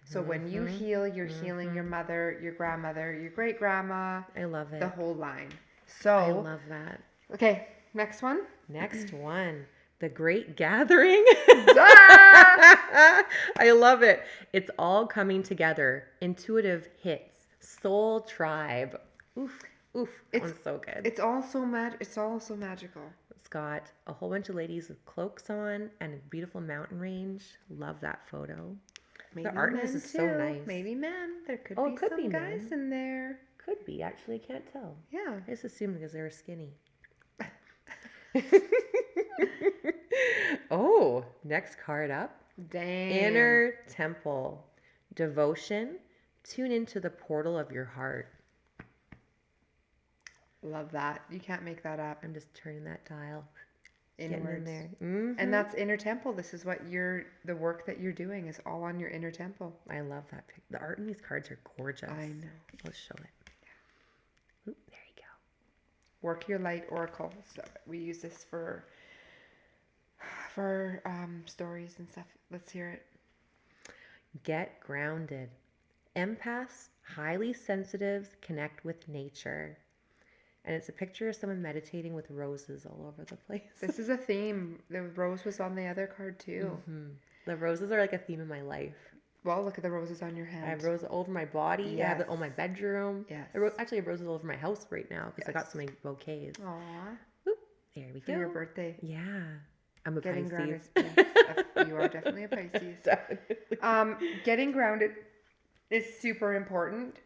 So when you heal, you're healing your mother, your grandmother, your great grandma. I love it. The whole line. So I love that. Okay, next one. Next one. The Great Gathering. Ah! I love it. It's all coming together. Intuitive hits. Soul Tribe. Oof. Oof. That one's so good. It's all so magical. It's got a whole bunch of ladies with cloaks on and a beautiful mountain range. Love that photo. Maybe the artist men is so too. nice. Maybe men. There could Oh, be it could some be guys men. in there. Could be. Actually, I can't tell. Yeah. I just assumed because they were skinny. Oh, next card up. Dang. Inner Temple. Devotion. Tune into the portal of your heart. Love that. You can't make that up. I'm just turning that dial. Getting in Inwards. there. And that's inner temple. This is what the work that you're doing is all on your inner temple. I love that. The art in these cards are gorgeous. I know. Let's show it. Oop, there you go. Work your light oracle. So we use this for stories and stuff. Let's hear it. Get grounded. Empaths, highly sensitives, connect with nature. And it's a picture of someone meditating with roses all over the place. This is a theme. The rose was on the other card too. The roses are like a theme in my life. Well, look at the roses on your hand. I have roses all over my body. Yes. I have it on my bedroom. Yes. Actually, I have roses all over my house right now because I got so many bouquets. Aw. Oop, there we For go. your birthday. Yeah. I'm a Getting grounded. Pisces. Yes, you are definitely a Pisces. Definitely. Getting grounded is super important.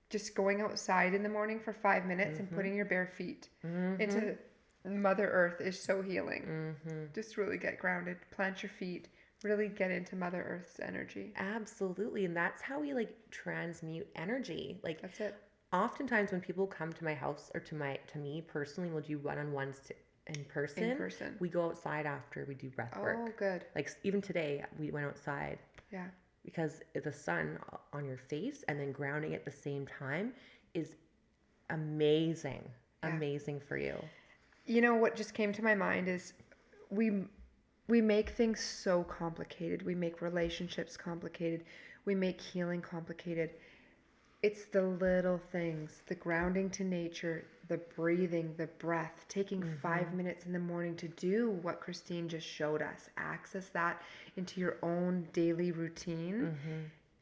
Just going outside in the morning for 5 minutes and putting your bare feet into Mother Earth is so healing. Just really get grounded, plant your feet, really get into Mother Earth's energy. Absolutely. And that's how we like transmute energy. Like That's it. oftentimes when people come to my house or to me personally, we'll do one-on-ones in person. In person. We go outside after we do breath Oh, work. good. Like even today we went outside Yeah. because the sun on your face and then grounding at the same time is amazing. Yeah. Amazing for you. You know what just came to my mind is we make things so complicated. We make relationships complicated. We make healing complicated. It's the little things, the grounding to nature, the breathing, the breath, taking 5 minutes in the morning to do what Christine just showed us. Access that into your own daily routine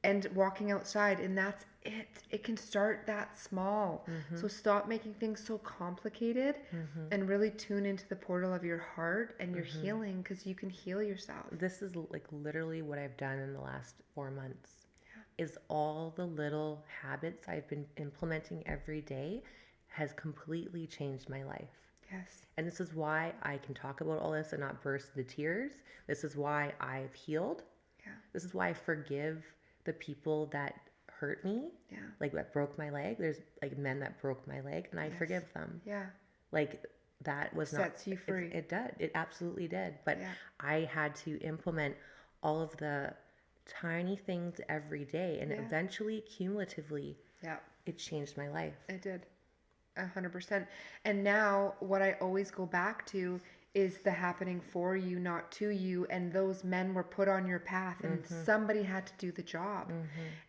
and walking outside. And that's it. It can start that small. So stop making things so complicated and really tune into the portal of your heart and your healing, because you can heal yourself. This is like literally what I've done in the last 4 months. Is all the little habits I've been implementing every day has completely changed my life. Yes. And this is why I can talk about all this and not burst into tears. This is why I've healed. Yeah. This is why I forgive the people that hurt me. Yeah. Like that broke my leg. There's like men that broke my leg and I forgive them. Yeah. Like that was Sets you free. It did. It absolutely did. But I had to implement all of the tiny things every day, and eventually, cumulatively, it changed my life. It did. 100%. And now what I always go back to is the happening for you, not to you. And those men were put on your path and somebody had to do the job.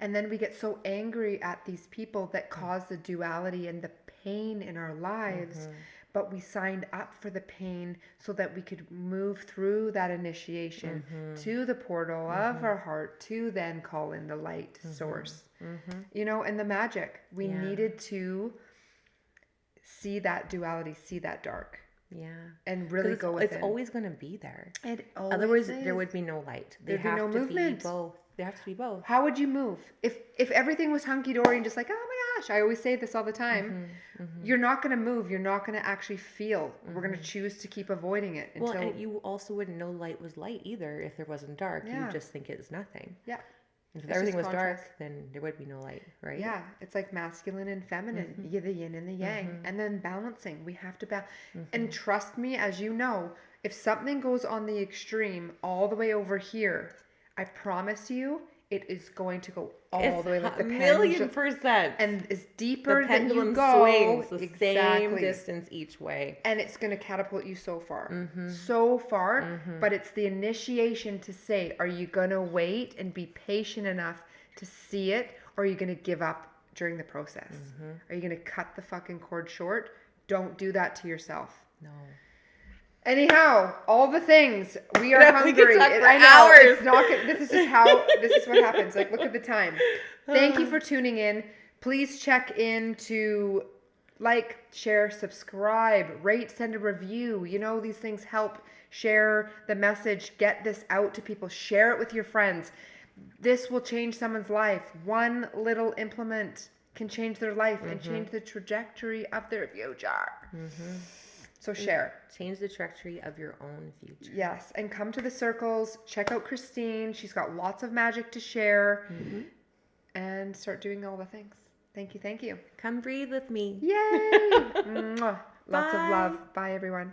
And then we get so angry at these people that cause the duality and the pain in our lives. But we signed up for the pain so that we could move through that initiation to the portal of our heart to then call in the light source. You know, and the magic. We needed to see that duality, see that dark. Yeah. And really go within. It's always going to be there. It always Otherwise, is. there would be no light. There'd be no movement. Be both. They have to be both. How would you move? If everything was hunky-dory and just like, oh my gosh, I always say this all the time, you're not going to move. You're not going to actually feel. We're going to choose to keep avoiding it. Well, and you also wouldn't know light was light either if there wasn't dark. Yeah. You would just think it's nothing. Yeah. If everything was dark, then there would be no light, right? Yeah, it's like masculine and feminine, the yin and the yang, and then balancing. We have to balance. And trust me, as you know, if something goes on the extreme all the way over here, I promise you, it is going to go all the way like the pendulum. 1,000,000%. And is deeper the than pendulum you go. swings the same distance each way. And it's going to catapult you so far. So far. But it's the initiation to say, are you going to wait and be patient enough to see it? Or are you going to give up during the process? Are you going to cut the fucking cord short? Don't do that to yourself. No. Anyhow, all the things. We are hungry. We could talk for I know, hours. it's not good. This is just how, this is what happens. Like, look at the time. Thank you for tuning in. Please check in to like, share, subscribe, rate, send a review. You know, these things help share the message, get this out to people, share it with your friends. This will change someone's life. One little implement can change their life and change the trajectory of their future. So share. Change the trajectory of your own future. Yes, and come to the circles. Check out Christine. She's got lots of magic to share. And start doing all the things. Thank you, thank you. Come breathe with me. Yay! Mwah. Lots of love. Bye, everyone.